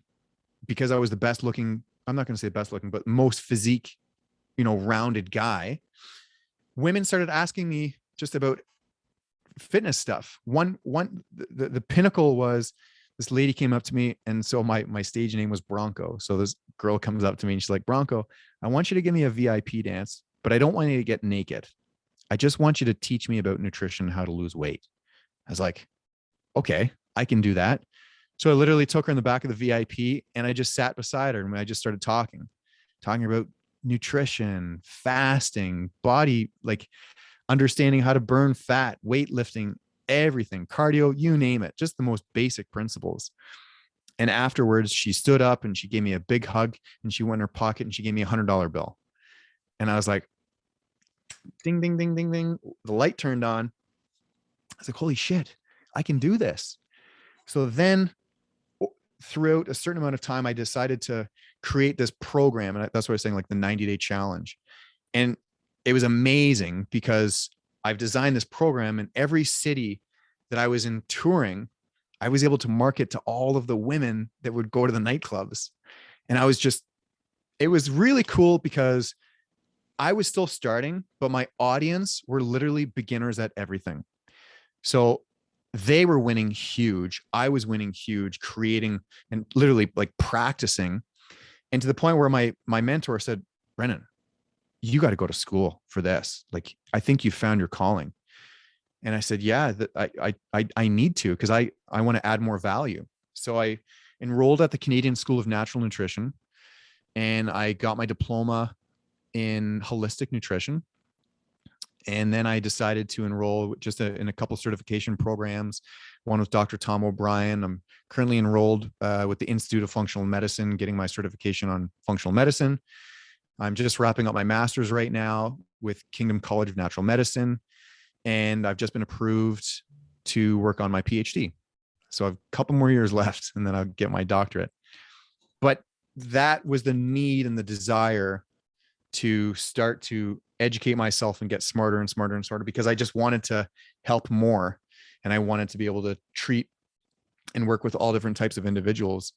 because I was the best looking, I'm not going to say best looking, but most physique, rounded guy, women started asking me just about fitness stuff. The pinnacle was this lady came up to me. And so my stage name was Bronco. So this girl comes up to me and she's like, Bronco, I want you to give me a VIP dance, but I don't want you to get naked. I just want you to teach me about nutrition, how to lose weight. I was like, okay, I can do that. So I literally took her in the back of the VIP and I just sat beside her and I just started talking about nutrition, fasting, body, like understanding how to burn fat, weightlifting, everything, cardio, you name it, just the most basic principles. And afterwards she stood up and she gave me a big hug and she went in her pocket and she gave me $100 bill. And I was like, ding, ding, ding, ding, ding. The light turned on. I was like, holy shit, I can do this. So then throughout a certain amount of time, I decided to create this program. And that's what I was saying, like the 90-day challenge. And it was amazing because I've designed this program in every city that I was in touring. I was able to market to all of the women that would go to the nightclubs. And it was really cool because I was still starting, but my audience were literally beginners at everything. So they were winning huge. I was winning huge, creating and literally like practicing. And to the point where my mentor said, Brennan, you got to go to school for this. Like, I think you found your calling. And I said, yeah, I need to, because I want to add more value. So I enrolled at the Canadian School of Natural Nutrition and I got my diploma in holistic nutrition. And then I decided to enroll just in a couple certification programs, one with Dr. Tom O'Brien. I'm currently enrolled with the Institute of Functional Medicine, getting my certification on functional medicine. I'm just wrapping up my master's right now with Kingdom College of Natural Medicine. And I've just been approved to work on my PhD. So I have a couple more years left and then I'll get my doctorate. But that was the need and the desire to start to educate myself and get smarter and smarter and smarter, because I just wanted to help more. And I wanted to be able to treat and work with all different types of individuals.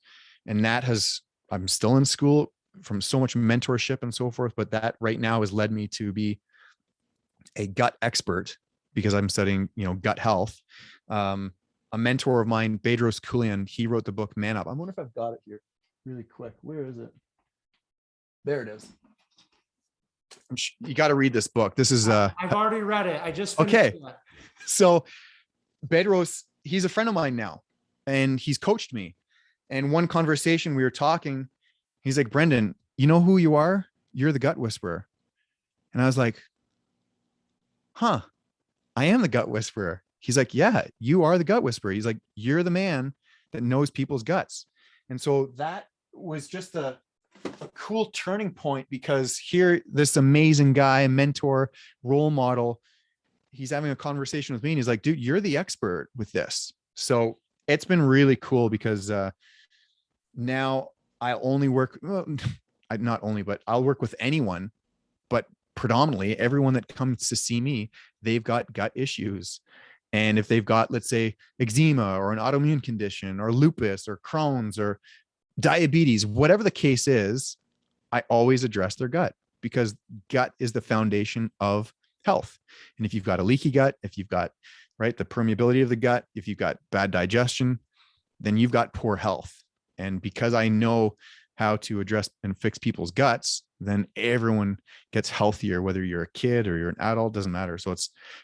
And I'm still in school from so much mentorship and so forth, but that right now has led me to be a gut expert because I'm studying, gut health. A mentor of mine, Bedros Keuilian, he wrote the book Man Up. I wonder if I've got it here really quick. Where is it? There it is. You got to read this book. This is I've already read it. I just finished okay. it. So Bedros, he's a friend of mine now, and he's coached me. And one conversation we were talking, he's like, Brendan, you know who you are? You're the gut whisperer. And I was like, huh, I am the gut whisperer. He's like, yeah, you are the gut whisperer. He's like, you're the man that knows people's guts. And so that was just a cool turning point, because here, this amazing guy, mentor, role model, he's having a conversation with me and he's like, dude, you're the expert with this. So it's been really cool because now I only work, not only, but I'll work with anyone, but predominantly everyone that comes to see me, they've got gut issues. And if they've got, let's say, eczema or an autoimmune condition or lupus or Crohn's or diabetes, whatever the case is, I always address their gut, because gut is the foundation of health. And if you've got a leaky gut, if you've got, right, the permeability of the gut, if you've got bad digestion, then you've got poor health. And because I know how to address and fix people's guts, then everyone gets healthier, whether you're a kid or you're an adult, doesn't matter. So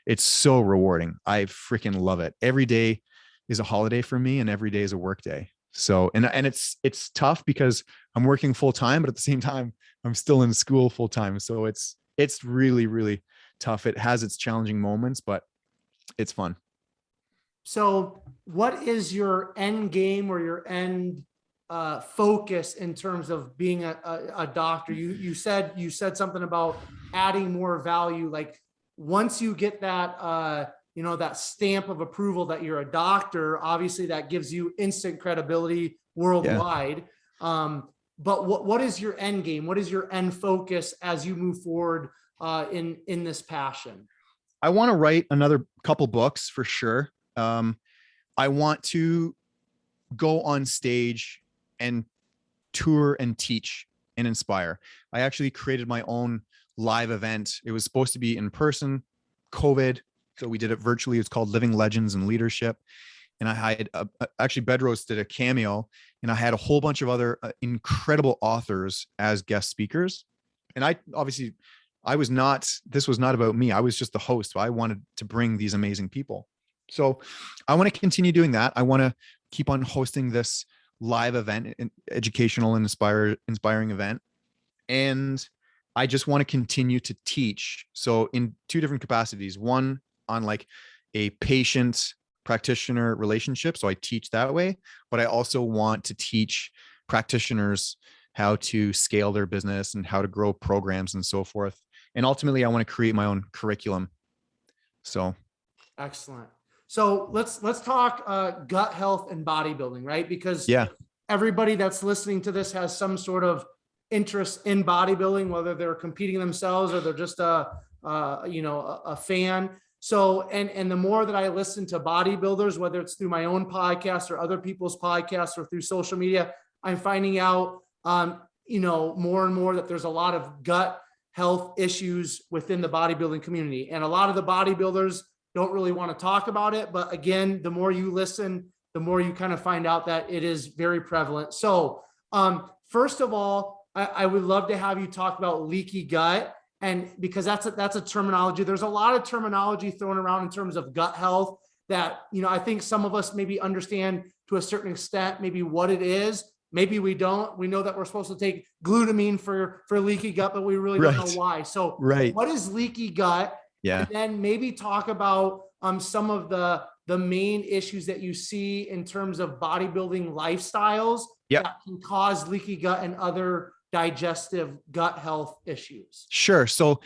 it's so rewarding. I freaking love it. Every day is a holiday for me and every day is a work day. So, and it's tough because I'm working full time, but at the same time, I'm still in school full time. So it's really, really tough. It has its challenging moments, but it's fun. So what is your end game or your end focus in terms of being a doctor? You said something about adding more value. Like once you get that, that stamp of approval that you're a doctor, obviously that gives you instant credibility worldwide. But what is your end game? What is your end focus as you move forward in this passion? I want to write another couple books for sure. I want to go on stage and tour and teach and inspire. I actually created my own live event. It was supposed to be in person, COVID. So we did it virtually. It's called Living Legends and Leadership. And I had actually Bedros did a cameo, and I had a whole bunch of other incredible authors as guest speakers. And this was not about me. I was just the host. So I wanted to bring these amazing people. So I want to continue doing that. I want to keep on hosting this live event, an educational and inspiring event. And I just want to continue to teach. So in two different capacities, one on like a patient practitioner relationship. So I teach that way, but I also want to teach practitioners how to scale their business and how to grow programs and so forth. And ultimately I want to create my own curriculum. So. Excellent. So let's talk gut health and bodybuilding, right? Because yeah, everybody that's listening to this has some sort of interest in bodybuilding, whether they're competing themselves or they're just a fan. So, and the more that I listen to bodybuilders, whether it's through my own podcast or other people's podcasts or through social media, I'm finding out, more and more that there's a lot of gut health issues within the bodybuilding community. And a lot of the bodybuilders don't really want to talk about it. But again, the more you listen, the more you kind of find out that it is very prevalent. So first of all, I would love to have you talk about leaky gut. And because that's a terminology, there's a lot of terminology thrown around in terms of gut health that, I think some of us maybe understand to a certain extent, maybe what it is. Maybe we don't. We know that we're supposed to take glutamine for leaky gut, but we really don't know why. So what is leaky gut? Yeah. And then maybe talk about some of the main issues that you see in terms of bodybuilding lifestyles that can cause leaky gut and other digestive gut health issues. Sure. So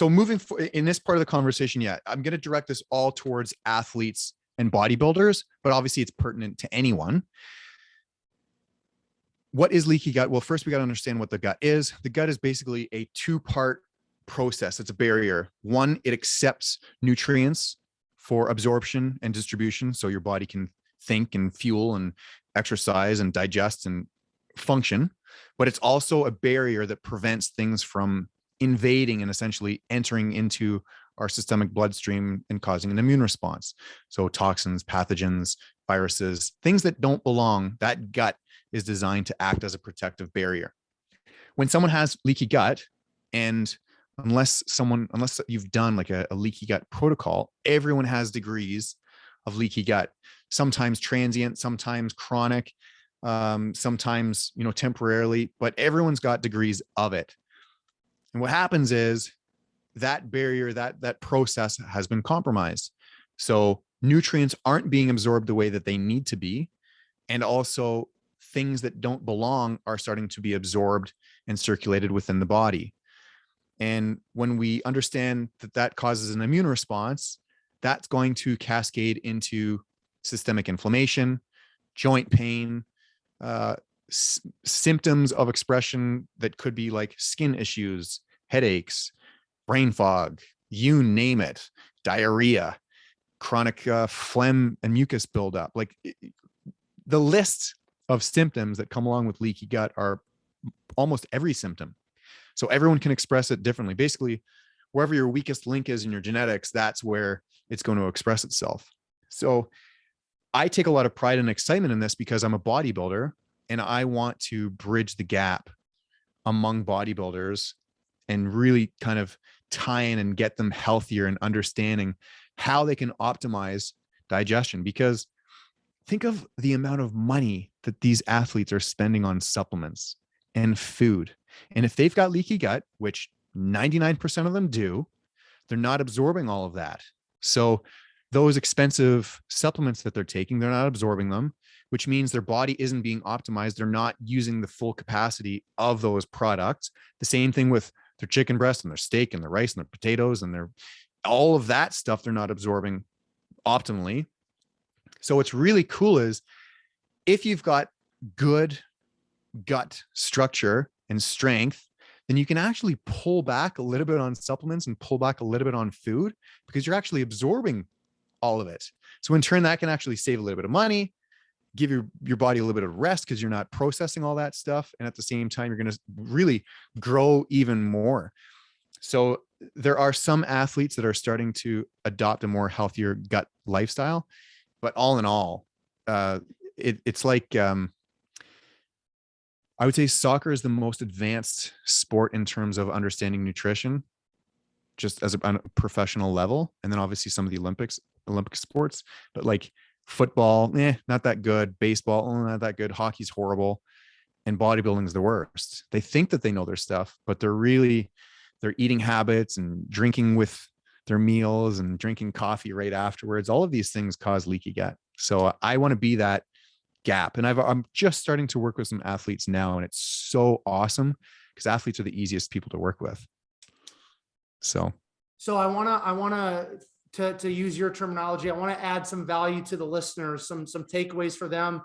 moving in this part of the conversation, I'm going to direct this all towards athletes and bodybuilders, but obviously it's pertinent to anyone. What is leaky gut? Well, first we got to understand what the gut is. The gut is basically a two-part process. It's a barrier. One, it accepts nutrients for absorption and distribution. So your body can think and fuel and exercise and digest and function. But it's also a barrier that prevents things from invading and essentially entering into our systemic bloodstream and causing an immune response. So toxins, pathogens, viruses, things that don't belong, that gut is designed to act as a protective barrier. When someone has leaky gut, and unless you've done like a leaky gut protocol, everyone has degrees of leaky gut, sometimes transient, sometimes chronic, sometimes, temporarily, but everyone's got degrees of it. And what happens is that barrier, that process has been compromised. So nutrients aren't being absorbed the way that they need to be. And also things that don't belong are starting to be absorbed and circulated within the body. And when we understand that causes an immune response, that's going to cascade into systemic inflammation, joint pain, symptoms of expression that could be like skin issues, headaches, brain fog, you name it, diarrhea, chronic phlegm and mucus buildup. Like the list of symptoms that come along with leaky gut are almost every symptom. So everyone can express it differently. Basically, wherever your weakest link is in your genetics, that's where it's going to express itself. So I take a lot of pride and excitement in this because I'm a bodybuilder and I want to bridge the gap among bodybuilders and really kind of tie in and get them healthier and understanding how they can optimize digestion. Because think of the amount of money that these athletes are spending on supplements and food. And if they've got leaky gut, which 99% of them do, they're not absorbing all of that. So those expensive supplements that they're taking, they're not absorbing them, which means their body isn't being optimized. They're not using the full capacity of those products. The same thing with their chicken breast and their steak and their rice and their potatoes and their all of that stuff they're not absorbing optimally. So what's really cool is if you've got good gut structure and strength, then you can actually pull back a little bit on supplements and pull back a little bit on food because you're actually absorbing all of it. So in turn, that can actually save a little bit of money, give your body a little bit of rest because you're not processing all that stuff. And at the same time, you're going to really grow even more. So there are some athletes that are starting to adopt a more healthier gut lifestyle, but all in all, it's like, I would say soccer is the most advanced sport in terms of understanding nutrition, just as on a professional level. And then obviously some of the Olympic sports, but like football, not that good. Baseball, not that good. Hockey's horrible. And bodybuilding is the worst. They think that they know their stuff, but their eating habits and drinking with their meals and drinking coffee right afterwards, all of these things cause leaky gut. So I want to be that gap. And I'm just starting to work with some athletes now, and it's so awesome because athletes are the easiest people to work with. So I want to use your terminology. I want to add some value to the listeners, some takeaways for them,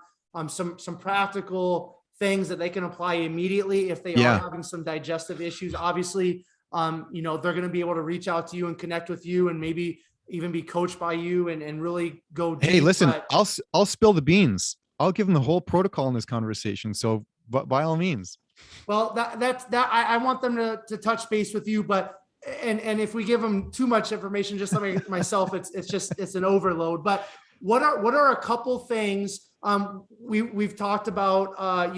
some practical things that they can apply immediately if they are having some digestive issues. Obviously, they're going to be able to reach out to you and connect with you and maybe even be coached by you and really go deep. Hey, listen, I'll spill the beans. I'll give them the whole protocol in this conversation. So by all means. Well, I want them to touch base with you, but and if we give them too much information, just like myself, it's an overload. But what are a couple things we've talked about?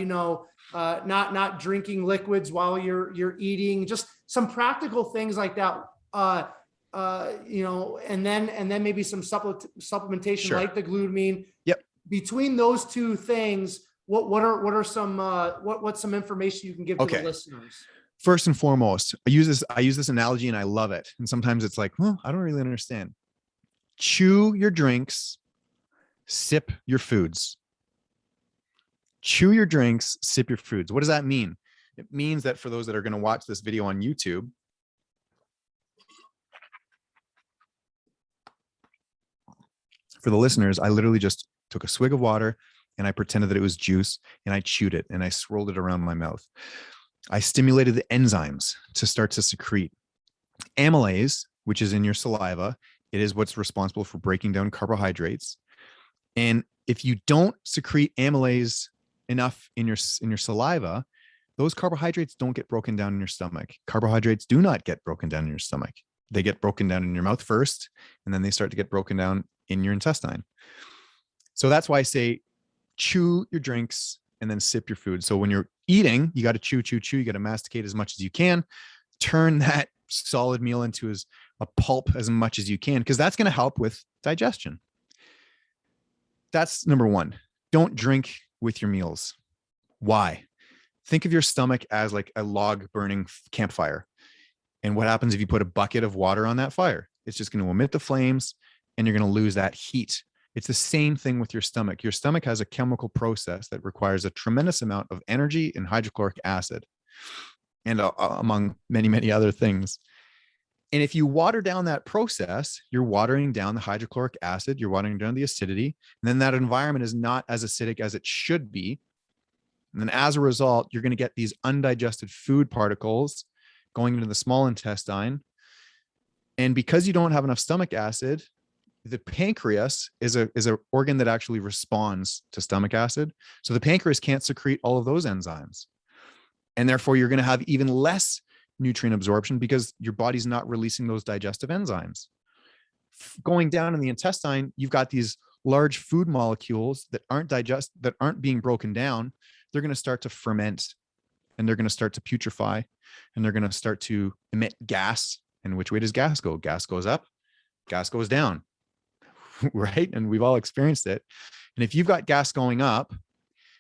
Not drinking liquids while you're eating, just some practical things like that. And then maybe some supplementation, like the glutamine. Yep. Between those two things, what's some information you can give to the listeners? First and foremost, I use this analogy and I love it. And sometimes it's like, well, I don't really understand. Chew your drinks, sip your foods. Chew your drinks, sip your foods. What does that mean? It means that for those that are going to watch this video on YouTube, for the listeners, I literally just took a swig of water and I pretended that it was juice and I chewed it and I swirled it around my mouth. I stimulated the enzymes to start to secrete amylase, which is in your saliva. It is what's responsible for breaking down carbohydrates. And if you don't secrete amylase enough in your saliva, those carbohydrates don't get broken down in your stomach. Carbohydrates do not get broken down in your stomach. They get broken down in your mouth first, and then they start to get broken down in your intestine. So that's why I say chew your drinks and then sip your food. So when you're eating, you got to chew. You got to masticate as much as you can. Turn that solid meal into a pulp as much as you can, because that's going to help with digestion. That's number one. Don't drink with your meals. Why? Think of your stomach as like a log burning campfire. And what happens if you put a bucket of water on that fire? It's just going to emit the flames and you're going to lose that heat. It's the same thing with your stomach. Your stomach has a chemical process that requires a tremendous amount of energy and hydrochloric acid, and among many, many other things. And if you water down that process, you're watering down the hydrochloric acid, you're watering down the acidity, and then that environment is not as acidic as it should be. And then as a result, you're going to get these undigested food particles going into the small intestine. And because you don't have enough stomach acid, the pancreas is a organ that actually responds to stomach acid. So the pancreas can't secrete all of those enzymes. And therefore, you're going to have even less nutrient absorption because your body's not releasing those digestive enzymes. Going down in the intestine, you've got these large food molecules that aren't being broken down. They're going to start to ferment, and they're going to start to putrefy, and they're going to start to emit gas. And which way does gas go? Gas goes up, gas goes down, right? And we've all experienced it. And if you've got gas going up,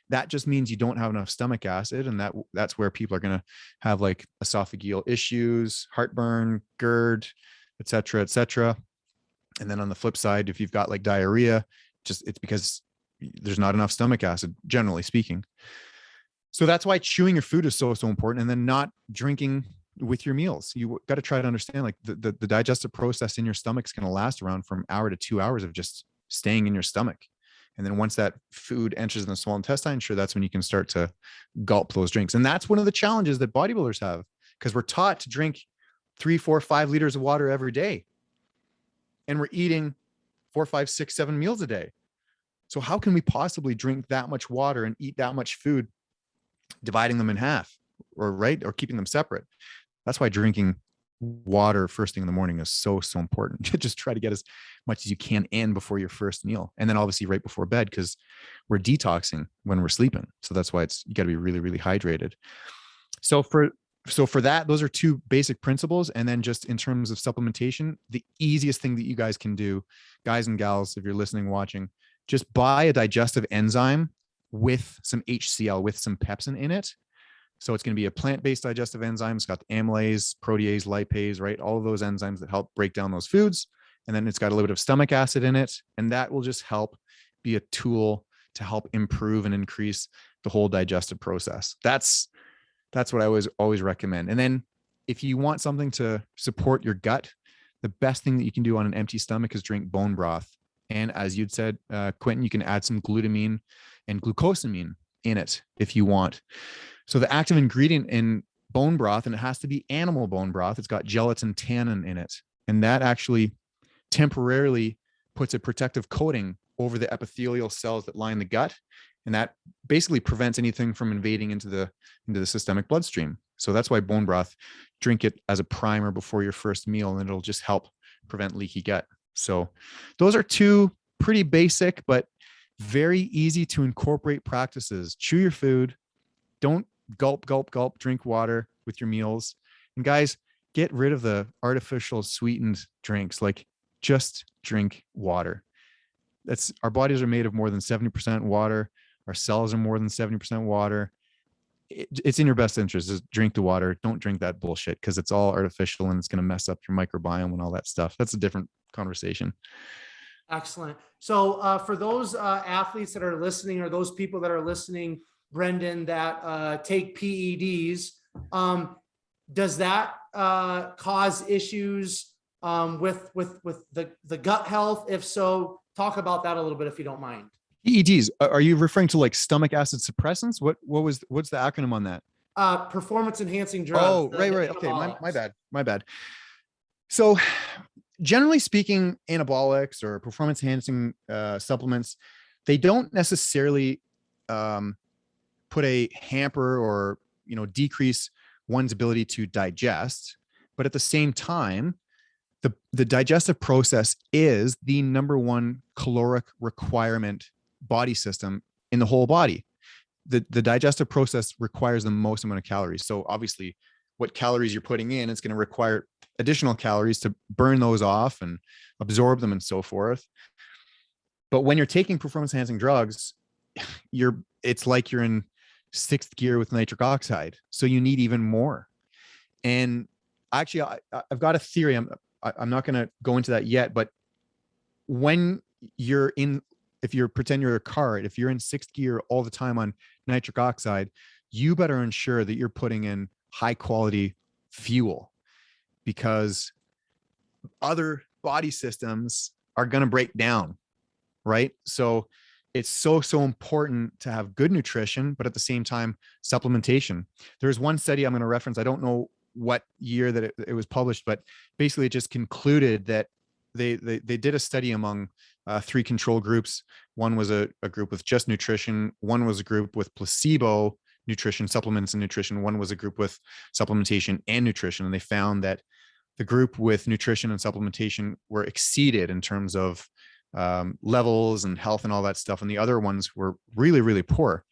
that just means you don't have enough stomach acid. And that's where people are going to have like esophageal issues, heartburn, GERD, et cetera, et cetera. And then on the flip side, if you've got like diarrhea, it's because there's not enough stomach acid, generally speaking. So that's why chewing your food is so important. And then not drinking with your meals. You got to try to understand like the digestive process in your stomach is going to last around from an hour to 2 hours of just staying in your stomach. And then once that food enters in the small intestine, sure, that's when you can start to gulp those drinks. And that's one of the challenges that bodybuilders have, because we're taught to drink 3, 4, 5 liters of water every day. And we're eating 4, 5, 6, 7 meals a day. So how can we possibly drink that much water and eat that much food, dividing them in half or keeping them separate? That's why drinking water first thing in the morning is so important. Just try to get as much as you can in before your first meal. And then obviously right before bed, because we're detoxing when we're sleeping. So that's why you got to be really, really hydrated. So for that, those are 2 basic principles. And then just in terms of supplementation, the easiest thing that you guys can do, guys and gals, if you're listening, watching, just buy a digestive enzyme with some HCl, with some pepsin in it. So it's going to be a plant-based digestive enzyme. It's got the amylase, protease, lipase, right? All of those enzymes that help break down those foods. And then it's got a little bit of stomach acid in it. And that will just help be a tool to help improve and increase the whole digestive process. That's what I always recommend. And then if you want something to support your gut, the best thing that you can do on an empty stomach is drink bone broth. And as you'd said, Quentin, you can add some glutamine and glucosamine in it if you want. So the active ingredient in bone broth, and it has to be animal bone broth, it's got gelatin tannin in it. And that actually temporarily puts a protective coating over the epithelial cells that line the gut. And that basically prevents anything from invading into the systemic bloodstream. So that's why bone broth, drink it as a primer before your first meal, and it'll just help prevent leaky gut. So those are 2 pretty basic, but very easy to incorporate practices. Chew your food. Don't gulp, gulp, gulp, drink water with your meals. And guys, get rid of the artificial sweetened drinks. Like, just drink water. Our bodies are made of more than 70% water. Our cells are more than 70% water. It's in your best interest. Just drink the water. Don't drink that bullshit, because it's all artificial and it's going to mess up your microbiome and all that stuff. That's a different conversation. Excellent. So for those athletes that are listening, or those people that are listening, Brendan, that take PEDs, does that cause issues with the gut health? If so, talk about that a little bit, if you don't mind. PEDs, are you referring to like stomach acid suppressants? What's the acronym on that? Performance enhancing drugs. Oh, right. Okay, my bad. So generally speaking, anabolics or performance enhancing supplements, they don't necessarily put a hamper or decrease one's ability to digest, but at the same time, the digestive process is the number 1 caloric requirement body system in the whole body. The digestive process requires the most amount of calories. So obviously, what calories you're putting in, it's going to require additional calories to burn those off and absorb them and so forth. But when you're taking performance enhancing drugs, it's like you're in 6th gear with nitric oxide. So you need even more. And actually, I've got a theory. I'm not going to go into that yet, but if you're pretend you're a car, if you're in 6th gear all the time on nitric oxide, you better ensure that you're putting in high quality fuel, because other body systems are going to break down, right? So it's so important to have good nutrition, but at the same time, supplementation. There's one study I'm going to reference. I don't know what year that it was published, but basically it just concluded that they did a study among 3 control groups. One was a group with just nutrition. One was a group with placebo nutrition, supplements and nutrition. One was a group with supplementation and nutrition. And they found that the group with nutrition and supplementation were exceeded in terms of levels and health and all that stuff. And the other ones were really, really poor.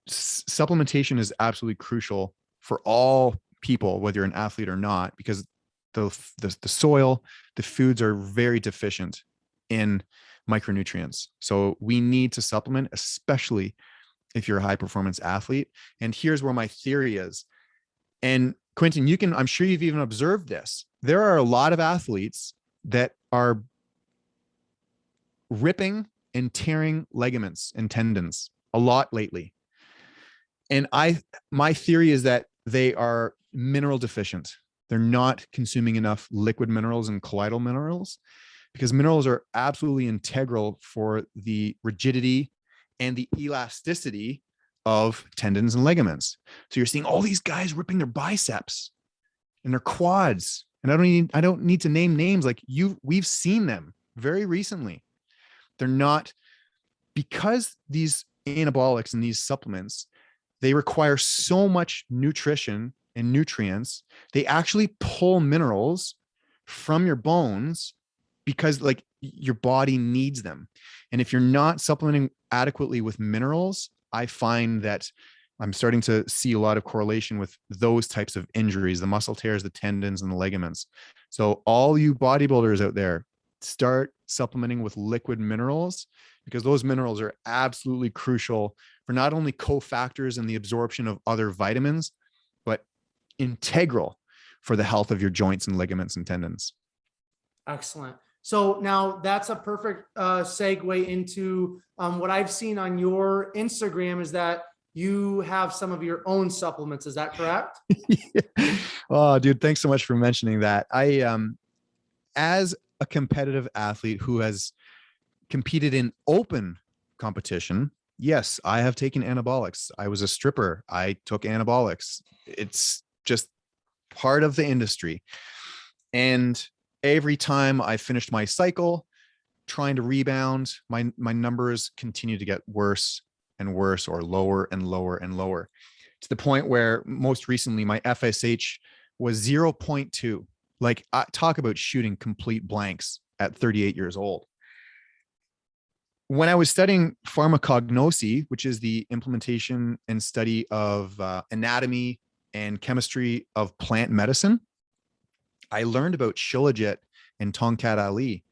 Supplementation is absolutely crucial for all people, whether you're an athlete or not, because the soil, the foods are very deficient in micronutrients. So we need to supplement, especially if you're a high performance athlete. And here's where my theory is. And Quentin, I'm sure you've even observed this. There are a lot of athletes that are ripping and tearing ligaments and tendons a lot lately. And my theory is that they are mineral deficient. They're not consuming enough liquid minerals and colloidal minerals, because minerals are absolutely integral for the rigidity and the elasticity of tendons and ligaments. So you're seeing all these guys ripping their biceps and their quads. And I don't need to name names. Like we've seen them very recently. They're not, because these anabolics and these supplements, they require so much nutrition and nutrients. They actually pull minerals from your bones because like your body needs them. And if you're not supplementing adequately with minerals, I find that I'm starting to see a lot of correlation with those types of injuries, the muscle tears, the tendons, and the ligaments. So all you bodybuilders out there, start supplementing with liquid minerals, because those minerals are absolutely crucial for not only cofactors in the absorption of other vitamins, but integral for the health of your joints and ligaments and tendons. Excellent. So now that's a perfect segue into what I've seen on your Instagram is that you have some of your own supplements. Is that correct? Yeah. Oh, dude, thanks so much for mentioning that. As a competitive athlete who has competed in open competition, yes, I have taken anabolics. I was a stripper. I took anabolics. It's just part of the industry. And every time I finished my cycle, trying to rebound, my numbers continue to get worse and worse, or lower and lower and lower, to the point where most recently my FSH was 0.2. Like, talk about shooting complete blanks at 38 years old. When I was studying pharmacognosy, which is the implementation and study of anatomy and chemistry of plant medicine, I learned about shilajit and tongkat ali.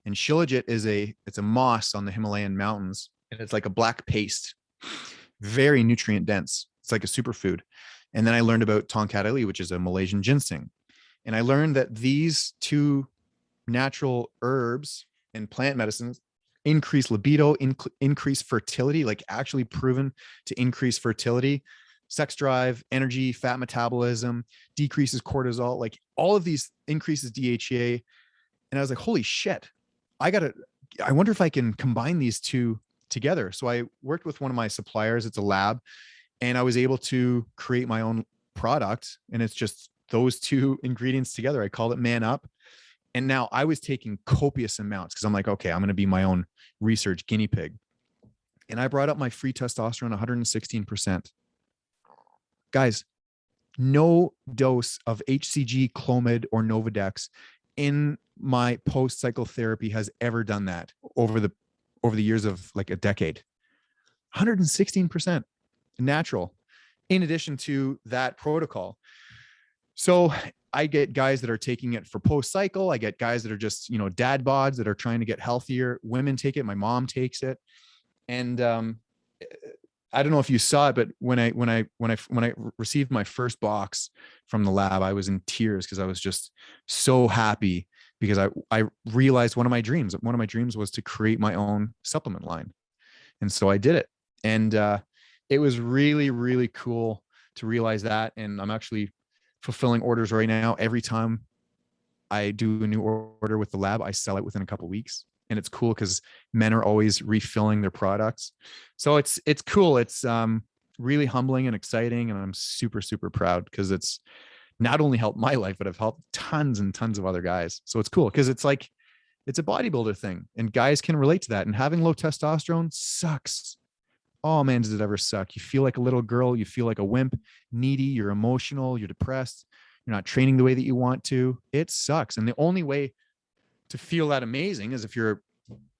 And shilajit it's a moss on the Himalayan mountains, and it's like a black paste, very nutrient dense. It's like a superfood. And then I learned about tongkat ali, which is a Malaysian ginseng. And I learned that these two natural herbs and plant medicines increase libido, increase fertility, like actually proven to increase fertility, sex drive, energy, fat metabolism, decreases cortisol, like all of these increases DHEA. And I was like, holy shit, I wonder if I can combine these two together. So I worked with one of my suppliers. It's a lab, and I was able to create my own product. And it's just those two ingredients together. I called it Man Up. And now I was taking copious amounts because I'm like, okay, I'm going to be my own research guinea pig. And I brought up my free testosterone 116%. Guys, no dose of HCG, Clomid, or Novadex in my post-cycle therapy has ever done that over the years of like a decade. 116% natural, in addition to that protocol. So I get guys that are taking it for post-cycle. I get guys that are just, dad bods that are trying to get healthier. Women take it. My mom takes it. And I don't know if you saw it, but when I received my first box from the lab, I was in tears because I was just so happy, because I realized one of my dreams was to create my own supplement line. And so I did it. And it was really, really cool to realize that. And I'm actually fulfilling orders right now. Every time I do a new order with the lab, I sell it within a couple of weeks. And it's cool because men are always refilling their products. So it's cool. It's really humbling and exciting. And I'm super, super proud because it's not only helped my life, but I've helped tons and tons of other guys. So it's cool because it's a bodybuilder thing, and guys can relate to that. And having low testosterone sucks. Oh man, does it ever suck? You feel like a little girl. You feel like a wimp, needy. You're emotional. You're depressed. You're not training the way that you want to. It sucks. And the only way to feel that amazing is if you're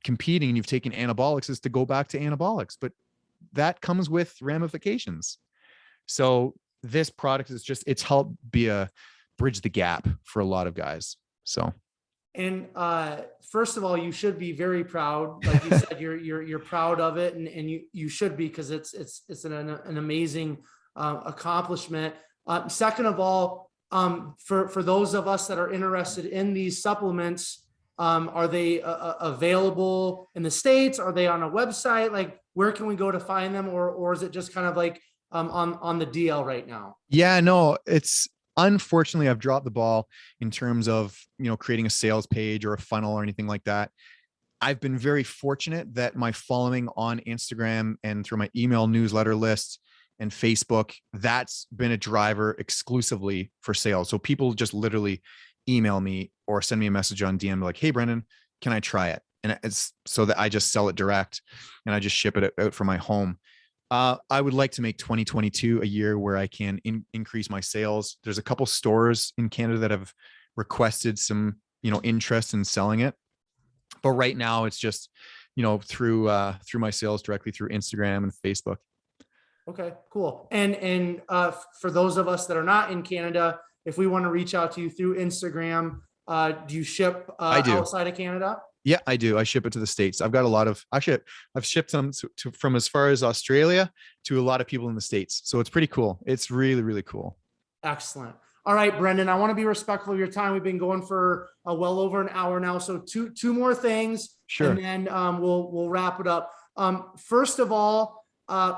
competing and you've taken anabolics, is to go back to anabolics. But that comes with ramifications. So this product is it's helped bridge the gap for a lot of guys. So And first of all, you should be very proud. Like you said, you're proud of it, and you should be, because it's an amazing accomplishment. Second of all, for those of us that are interested in these supplements, are they available in the States? Are they on a website? Like, where can we go to find them, or is it just kind of like on the DL right now? Yeah, no, it's unfortunately I've dropped the ball in terms of, creating a sales page or a funnel or anything like that. I've been very fortunate that my following on Instagram and through my email newsletter list and Facebook, that's been a driver exclusively for sales. So people just literally email me or send me a message on DM like, "Hey, Brendan, can I try it?" And it's so that I just sell it direct and I just ship it out from my home. I would like to make 2022 a year where I can increase my sales. There's a couple stores in Canada that have requested some, interest in selling it. But right now it's just, through my sales directly through Instagram and Facebook. Okay, cool. And for those of us that are not in Canada, if we want to reach out to you through Instagram, do you ship I do. outside of Canada? Yeah, I do. I ship it to the States. I've got a lot of, actually, I've shipped them from as far as Australia to a lot of people in the States. So it's pretty cool. It's really, really cool. Excellent. All right, Brendan, I want to be respectful of your time. We've been going for well over an hour now. So two more things, Sure. and then we'll wrap it up. First of all,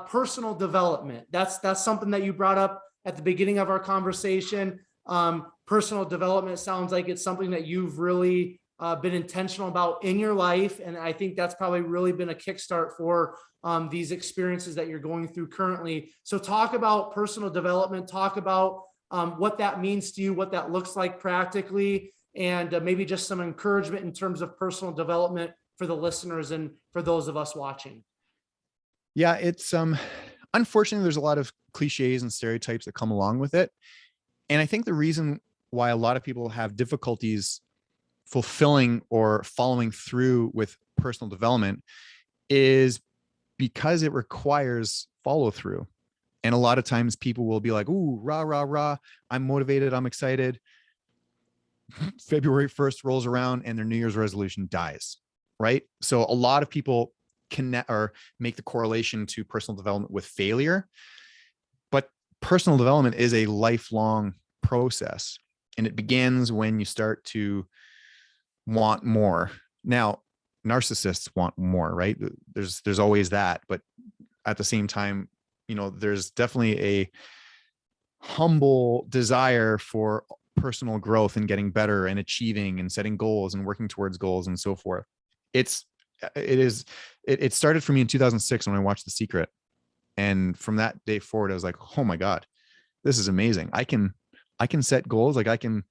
personal development. That's something that you brought up at the beginning of our conversation. Personal development sounds like it's something that you've really been intentional about in your life. And I think that's probably really been a kickstart for these experiences that you're going through currently. So talk about personal development, talk about what that means to you, what that looks like practically, and maybe just some encouragement in terms of personal development for the listeners and for those of us watching. Yeah, it's unfortunately there's a lot of cliches and stereotypes that come along with it. And I think the reason why a lot of people have difficulties fulfilling or following through with personal development is because it requires follow through. And a lot of times people will be like, "Ooh, rah, rah, rah. I'm motivated. I'm excited." February 1st rolls around and their New Year's resolution dies. Right. So a lot of people connect or make the correlation to personal development with failure. But personal development is a lifelong process. And it begins when you start to want more. Now, narcissists want more, right? There's always that, but at the same time, there's definitely a humble desire for personal growth and getting better and achieving and setting goals and working towards goals and so forth. It started for me in 2006 when I watched The Secret. And from that day forward, I was like, "Oh my God, this is amazing. I can set goals. Like I can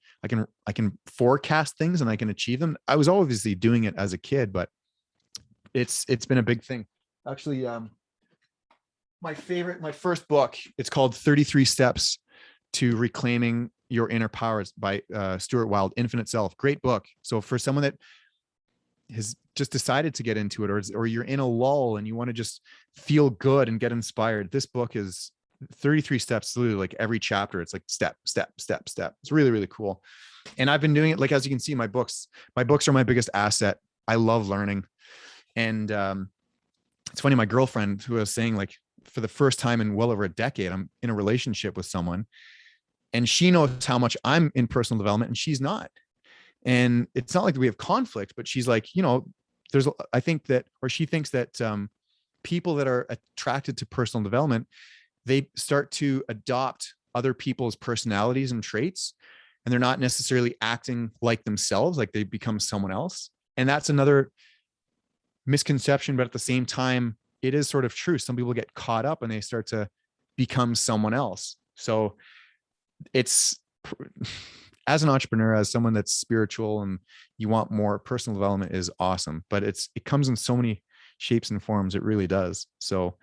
forecast things and I can achieve them." I was obviously doing it as a kid, but it's been a big thing. Actually, my first book, it's called 33 Steps to Reclaiming Your Inner Powers by Stuart Wilde, Infinite Self. Great book. So for someone that has just decided to get into it, or you're in a lull and you want to just feel good and get inspired, this book is 33 steps, literally like every chapter. It's like step, step, step, step. It's really, really cool. And I've been doing it. Like, as you can see, my books are my biggest asset. I love learning. And it's funny, my girlfriend, who I was saying, like, for the first time in well over a decade, I'm in a relationship with someone, and she knows how much I'm in personal development and she's not. And it's not like we have conflict, but she's like, I think that, or she thinks that people that are attracted to personal development, they start to adopt other people's personalities and traits, and they're not necessarily acting like themselves, like they become someone else. And that's another misconception, but at the same time, it is sort of true. Some people get caught up and they start to become someone else. So it's, as an entrepreneur, as someone that's spiritual and you want more, personal development is awesome, but it comes in so many shapes and forms. It really does. So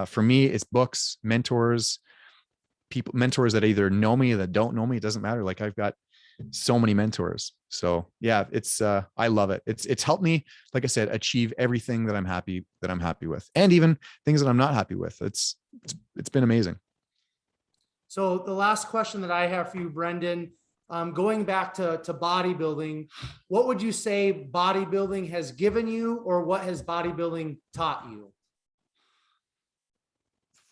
for me, it's books, mentors that either know me or that don't know me. It doesn't matter. Like, I've got so many mentors. So yeah, I love it. It's helped me, like I said, achieve everything that I'm happy with, and even things that I'm not happy with. It's been amazing. So the last question that I have for you, Brendan, going back to bodybuilding, what would you say bodybuilding has given you, or what has bodybuilding taught you?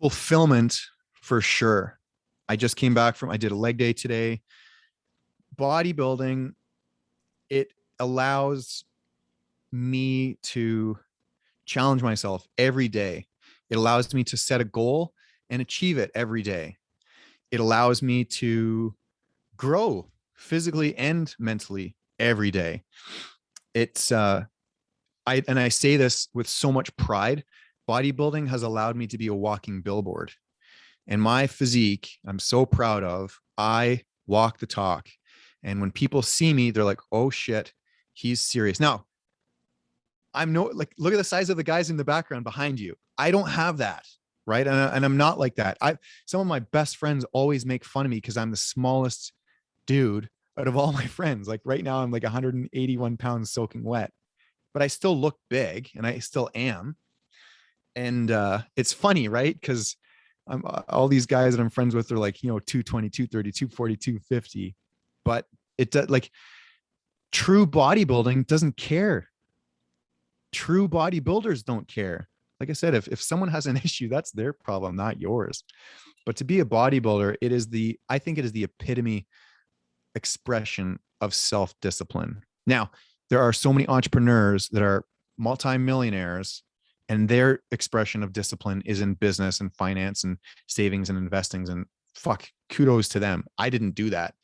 Fulfillment, for sure. I just came back I did a leg day today. Bodybuilding, it allows me to challenge myself every day. It allows me to set a goal and achieve it every day. It allows me to grow physically and mentally every day. It's I say this with so much pride. Bodybuilding has allowed me to be a walking billboard. And my physique, I'm so proud of. I walk the talk. And when people see me, they're like, oh shit, he's serious. Now, look at the size of the guys in the background behind you. I don't have that, right? And I'm not like that. Some of my best friends always make fun of me because I'm the smallest dude out of all my friends. Like right now, I'm like 181 pounds soaking wet, but I still look big, and I still am. And it's funny, right? Because all these guys that I'm friends with are like, 220, 230, 240, 250. But it does, like, true bodybuilding doesn't care. True bodybuilders don't care. Like I said, if someone has an issue, that's their problem, not yours. But to be a bodybuilder, I think it is the epitome expression of self-discipline. Now, there are so many entrepreneurs that are multimillionaires, and their expression of discipline is in business and finance and savings and investings, and fuck, kudos to them. I didn't do that,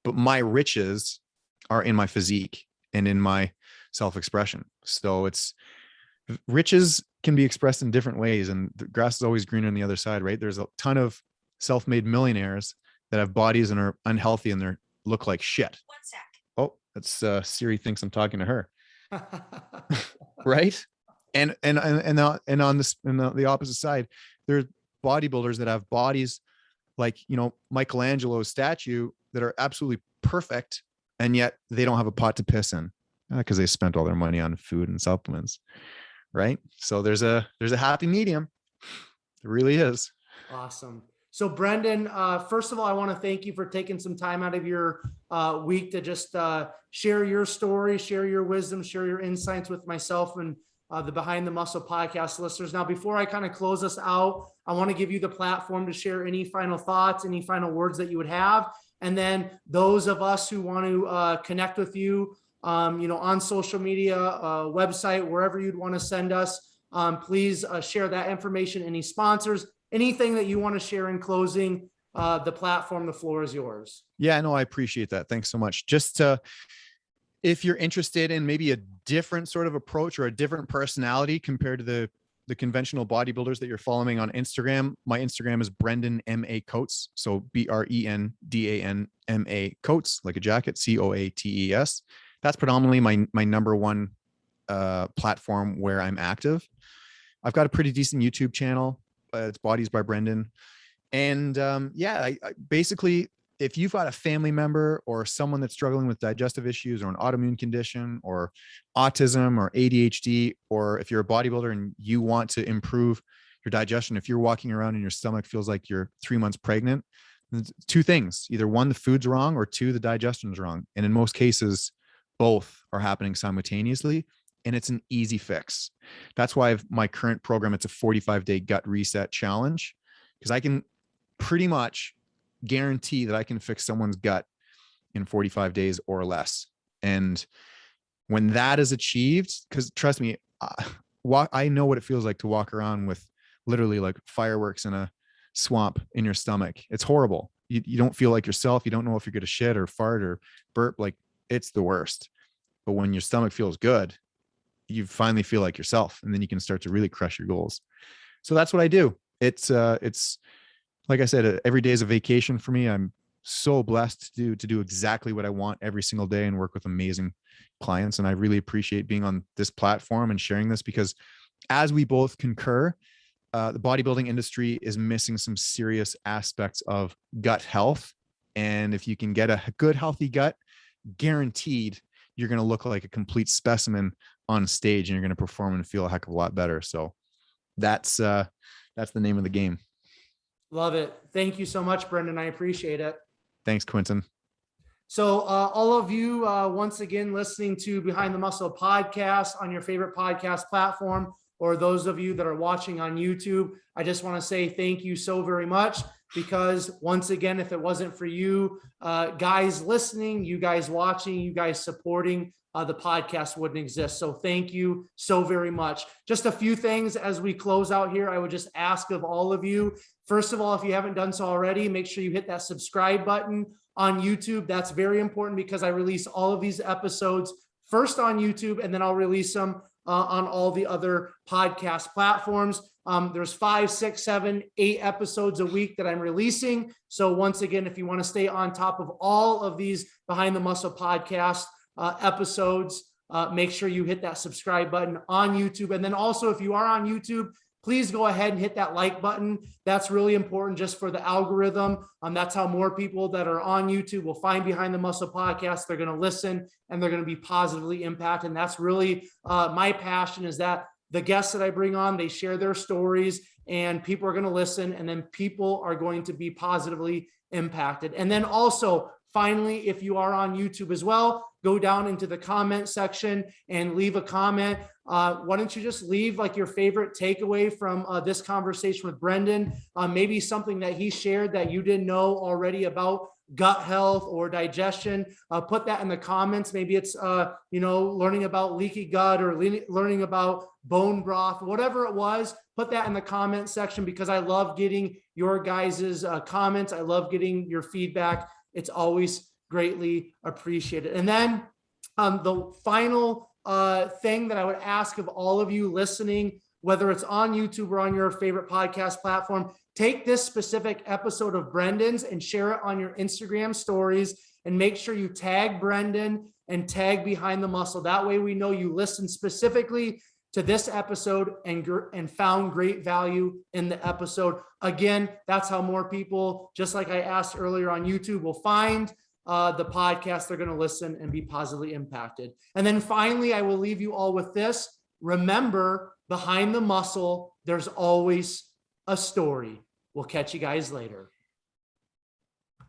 but my riches are in my physique and in my self-expression. So riches can be expressed in different ways, and the grass is always greener on the other side, right? There's a ton of self-made millionaires that have bodies and are unhealthy and they look like shit. 1 sec. Oh, that's Siri thinks I'm talking to her. Right? And on the opposite side, there's bodybuilders that have bodies like, Michelangelo's statue that are absolutely perfect, and yet they don't have a pot to piss in because they spent all their money on food and supplements. Right? So there's a happy medium. There really is. Awesome. So Brendan, first of all, I want to thank you for taking some time out of your week to just share your story, share your wisdom, share your insights with myself and the Behind the Muscle podcast listeners. Now, before I kind of close us out, I want to give you the platform to share any final thoughts, any final words that you would have. And then those of us who want to connect with you, on social media, website, wherever you'd want to send us, please share that information, any sponsors, anything that you want to share in closing. The platform, the floor is yours. Yeah, no, I appreciate that. Thanks so much. Just if you're interested in maybe a different sort of approach or a different personality compared to the conventional bodybuilders that you're following on Instagram, my Instagram is Brendan M.A. Coates. So BRENDANMA Coates, like a jacket, COATES. That's predominantly my number one platform where I'm active. I've got a pretty decent YouTube channel. It's Bodies by Brendan. And I basically, if you've got a family member or someone that's struggling with digestive issues or an autoimmune condition or autism or ADHD, or if you're a bodybuilder and you want to improve your digestion, if you're walking around and your stomach feels like you're 3 months pregnant, two things: either one, the food's wrong, or two, the digestion's wrong. And in most cases, both are happening simultaneously. And it's an easy fix. That's why my current program, it's a 45-day gut reset challenge, because I can pretty much guarantee that I can fix someone's gut in 45 days or less. And when that is achieved, because trust me, I know what it feels like to walk around with literally like fireworks in a swamp in your stomach. It's horrible. You don't feel like yourself. You don't know if you're going to shit or fart or burp. Like, it's the worst. But when your stomach feels good, you finally feel like yourself, and then you can start to really crush your goals. So that's what I do. It's like I said, every day is a vacation for me. I'm so blessed to do exactly what I want every single day and work with amazing clients. And I really appreciate being on this platform and sharing this, because as we both concur, the bodybuilding industry is missing some serious aspects of gut health. And if you can get a good, healthy gut, guaranteed you're going to look like a complete specimen on stage, and you're going to perform and feel a heck of a lot better. So that's the name of the game. Love it. Thank you so much, Brendan. I appreciate it. Thanks, Quentin. So all of you, once again, listening to Behind the Muscle podcast on your favorite podcast platform, or those of you that are watching on YouTube, I just want to say thank you so very much, because once again, if it wasn't for you guys listening, you guys watching, you guys supporting, the podcast wouldn't exist. So thank you so very much. Just a few things as we close out here. I would just ask of all of you, first of all, if you haven't done so already, make sure you hit that subscribe button on YouTube. That's very important, because I release all of these episodes first on YouTube, and then I'll release them on all the other podcast platforms. There's 5, 6, 7, 8 episodes a week that I'm releasing. So once again, if you want to stay on top of all of these Behind the Muscle podcast episodes, make sure you hit that subscribe button on YouTube. And then also, if you are on YouTube, please go ahead and hit that like button. That's really important just for the algorithm. That's how more people that are on YouTube will find Behind the Muscle podcast. They're going to listen and they're going to be positively impacted. And that's really my passion, is that the guests that I bring on, they share their stories and people are going to listen, and then people are going to be positively impacted. And then also, finally, if you are on YouTube as well, go down into the comment section and leave a comment. Why don't you just leave like your favorite takeaway from this conversation with Brendan? Maybe something that he shared that you didn't know already about gut health or digestion. Put that in the comments. Maybe it's learning about leaky gut, or learning about bone broth, whatever it was. Put that in the comment section, because I love getting your guys' comments. I love getting your feedback. It's always greatly appreciated. And then the final thing that I would ask of all of you listening, whether it's on YouTube or on your favorite podcast platform, take this specific episode of Brendan's and share it on your Instagram stories, and make sure you tag Brendan and tag Behind the Muscle. That way we know you listened specifically to this episode and found great value in the episode. Again, that's how more people, just like I asked earlier on YouTube, will find the podcast. They're going to listen and be positively impacted. And then finally, I will leave you all with this. Remember, behind the muscle, there's always a story. We'll catch you guys later.